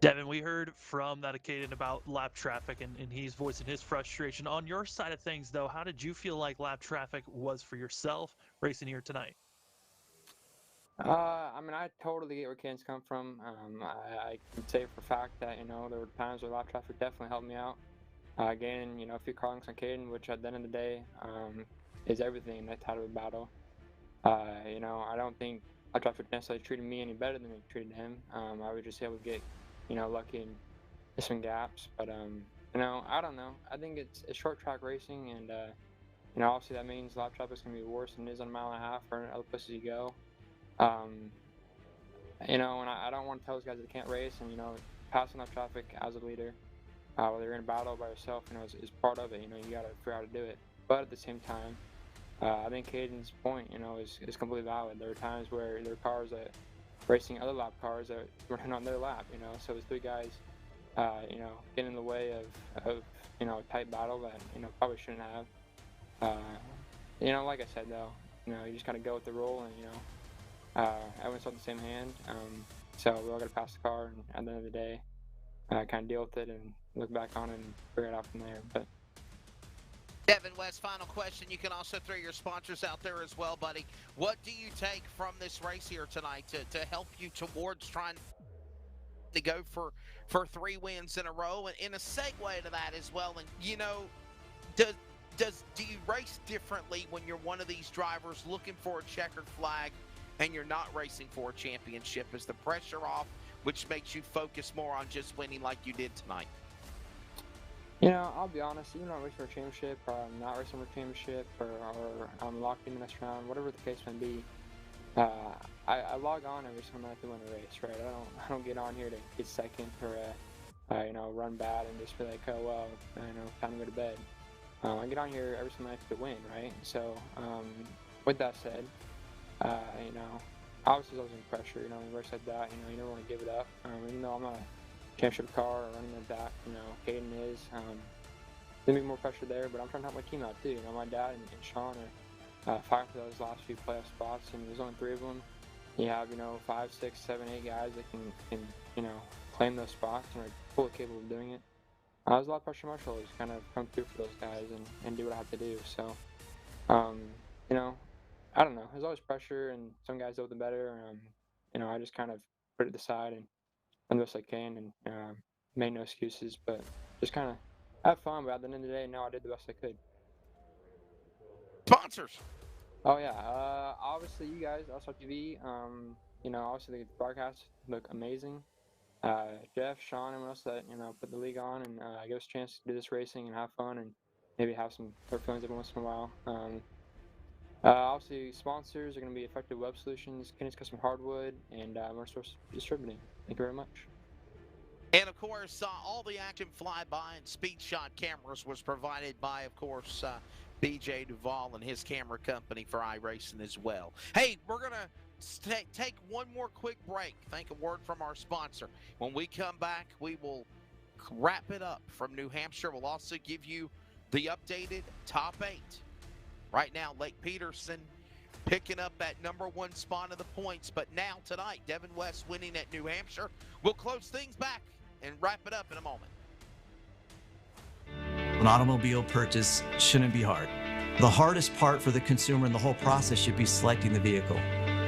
Devin, we heard from that Caden about lap traffic, and he's voicing his frustration. On your side of things, though, how did you feel like lap traffic was for yourself racing here tonight? I totally get where Caden's come from. I can say for a fact that, there were times where lap traffic definitely helped me out. Gaining, a few car lengths on Caden, which at the end of the day is everything in that type of battle. I don't think lap traffic necessarily treated me any better than it treated him. I was just able to get, lucky in some gaps. But, I don't know. I think it's short track racing, and, obviously that means lap traffic is going to be worse than it is on a mile and a half or other places you go. And I don't want to tell those guys that they can't race, and, passing lap traffic as a leader, whether you're in a battle by yourself, is part of it. You got to figure out how to do it. But at the same time, I think Caden's point, is completely valid. There are times where there are cars that racing other lap cars that were running on their lap, so it's three guys, getting in the way of a tight battle that, probably shouldn't have. Like I said, though, you just kind of go with the rule, and, everyone's on the same hand. So we all got to pass the car, and at the end of the day, kind of deal with it and look back on it and figure it out from there. But Devin West, final question. You can also throw your sponsors out there as well, buddy. What do you take from this race here tonight to help you towards trying to go for 3 wins in a row? And in a segue to that as well, and do you race differently when you're one of these drivers looking for a checkered flag and you're not racing for a championship? Is the pressure off, which makes you focus more on just winning like you did tonight? I'll be honest, even though I'm racing for a championship, or I'm not racing for a championship, or I'm locked in the next round, whatever the case may be, I log on every single night to win a race, right? I don't get on here to get second or run bad and just be like, oh well, time to go to bed. I get on here every single night to win, right? So with that said, obviously there's always pressure, in a race like that, you never want to give it up. Even though I'm not a championship car or running like that, Caden is. There's gonna be more pressure there, but I'm trying to help my team out too. My dad and Sean are fighting for those last few playoff spots, and there's only 3 of them. You have, 5, 6, 7, 8 guys that can claim those spots and are fully capable of doing it. There's a lot of pressure on my shoulders to kind of come through for those guys and do what I have to do. So, I don't know. There's always pressure, and some guys do it better. I just kind of put it aside and the best I can, and made no excuses, but just kind of have fun. But at the end of the day, no, I did the best I could. Sponsors. Oh yeah, obviously you guys, LSRTV. Obviously the broadcasts look amazing. Jeff, Sean, everyone else that put the league on and give us a chance to do this racing and have fun and maybe have some hurt feelings every once in a while. Obviously, sponsors are going to be Effective Web Solutions, Kenny's Custom Hardwood, and Motorsports Distributing. Thank you very much. And, of course, all the action flyby and speed shot cameras was provided by, of course, BJ Duvall and his camera company for iRacing as well. Hey, we're going to take one more quick break. Thank a word from our sponsor. When we come back, we will wrap it up from New Hampshire. We'll also give you the updated top 8. Right now, Lake Peterson picking up that #1 spot of the points. But now, tonight, Devin West winning at New Hampshire. We'll close things back and wrap it up in a moment. An automobile purchase shouldn't be hard. The hardest part for the consumer in the whole process should be selecting the vehicle.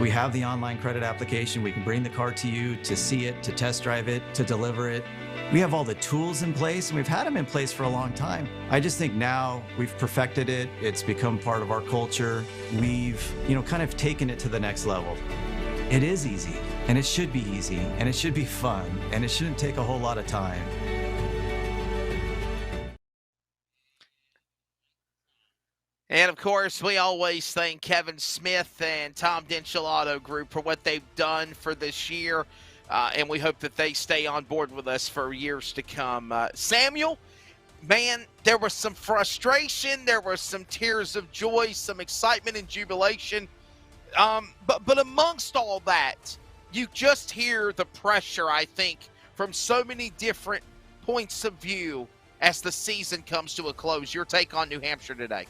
We have the online credit application. We can bring the car to you to see it, to test drive it, to deliver it. We have all the tools in place, and we've had them in place for a long time. I just think now we've perfected it. It's become part of our culture. We've, kind of taken it to the next level. It is easy, and it should be easy, and it should be fun, and it shouldn't take a whole lot of time. And of course, we always thank Kevin Smith and Tom Denchel Auto Group for what they've done for this year. And we hope that they stay on board with us for years to come. Samuel, man, there was some frustration. There were some tears of joy, some excitement and jubilation. But amongst all that, you just hear the pressure, I think, from so many different points of view as the season comes to a close. Your take on New Hampshire today?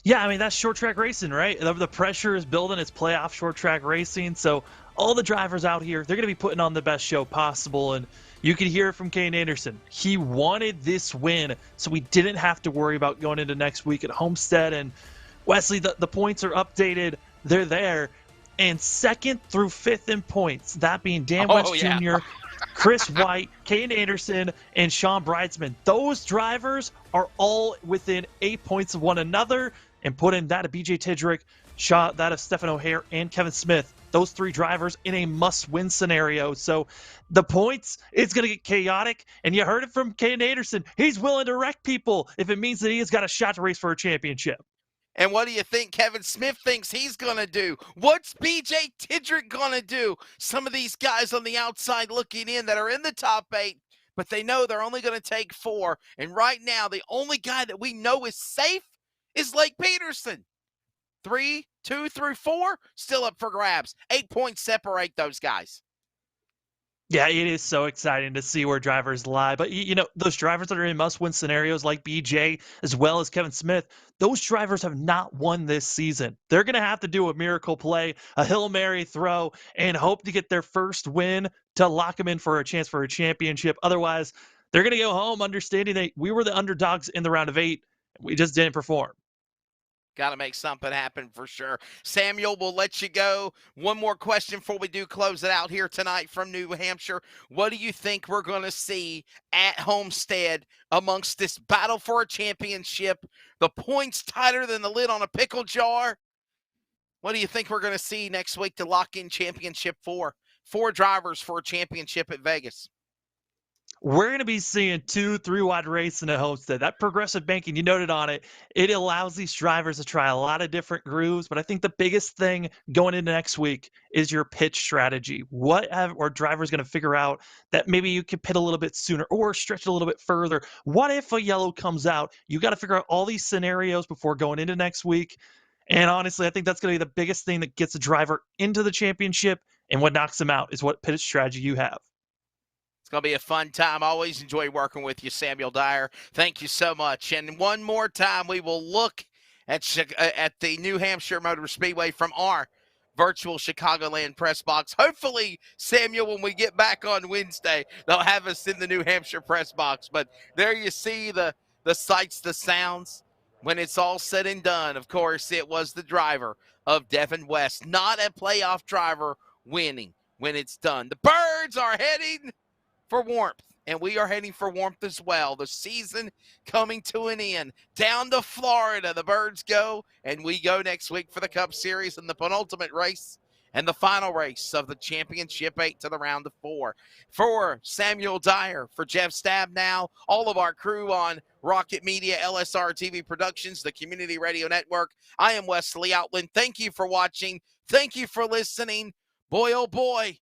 Yeah, I mean, that's short track racing, right? The pressure is building. It's playoff short track racing. So all the drivers out here, they're going to be putting on the best show possible. And you can hear it from Kane Anderson. He wanted this win, so we didn't have to worry about going into next week at Homestead. And Wesley, the points are updated. They're there. And 2nd through 5th in points, that being Dan West Jr., Chris White, Kane Anderson, and Sean Bridesman. Those drivers are all within 8 points of one another, and put in that of BJ Tidrick, that of Stephen O'Hare, and Kevin Smith. Those 3 drivers in a must-win scenario. So the points, it's going to get chaotic, and you heard it from Kane Anderson. He's willing to wreck people if it means that he has got a shot to race for a championship. And what do you think Kevin Smith thinks he's going to do? What's BJ Tidrick going to do? Some of these guys on the outside looking in that are in the top 8, but they know they're only going to take 4. And right now, the only guy that we know is safe is Lake Peterson. 3, 2 through 4, still up for grabs. 8 points separate those guys. Yeah, it is so exciting to see where drivers lie. But, those drivers that are in must-win scenarios like BJ as well as Kevin Smith, those drivers have not won this season. They're going to have to do a miracle play, a Hail Mary throw, and hope to get their first win to lock them in for a chance for a championship. Otherwise, they're going to go home understanding that we were the underdogs in the round of 8. We just didn't perform. Got to make something happen for sure. Samuel, we'll let you go. One more question before we do close it out here tonight from New Hampshire. What do you think we're going to see at Homestead amongst this battle for a championship? The points tighter than the lid on a pickle jar. What do you think we're going to see next week to lock in championship 4? 4 drivers for a championship at Vegas. We're going to be seeing 2 3-wide racing at Homestead. That progressive banking, you noted on it, it allows these drivers to try a lot of different grooves. But I think the biggest thing going into next week is your pitch strategy. What are drivers going to figure out that maybe you can pit a little bit sooner or stretch it a little bit further? What if a yellow comes out? You got to figure out all these scenarios before going into next week. And honestly, I think that's going to be the biggest thing that gets a driver into the championship, and what knocks them out is what pitch strategy you have. It's going to be a fun time. Always enjoy working with you, Samuel Dyer. Thank you so much. And one more time, we will look at the New Hampshire Motor Speedway from our virtual Chicagoland press box. Hopefully, Samuel, when we get back on Wednesday, they'll have us in the New Hampshire press box. But there you see the sights, the sounds. When it's all said and done, of course, it was the driver of Devin West, not a playoff driver, winning when it's done. The Birds are heading for warmth, and we are heading for warmth as well. The season coming to an end. Down to Florida, the Birds go, and we go next week for the Cup Series and the penultimate race and the final race of the Championship 8 to the round of 4. For Samuel Dyer, for Jeff Stabnow, all of our crew on Rocket Media, LSRTV Productions, the Community Radio Network, I am Wesley Outland. Thank you for watching. Thank you for listening. Boy, oh boy,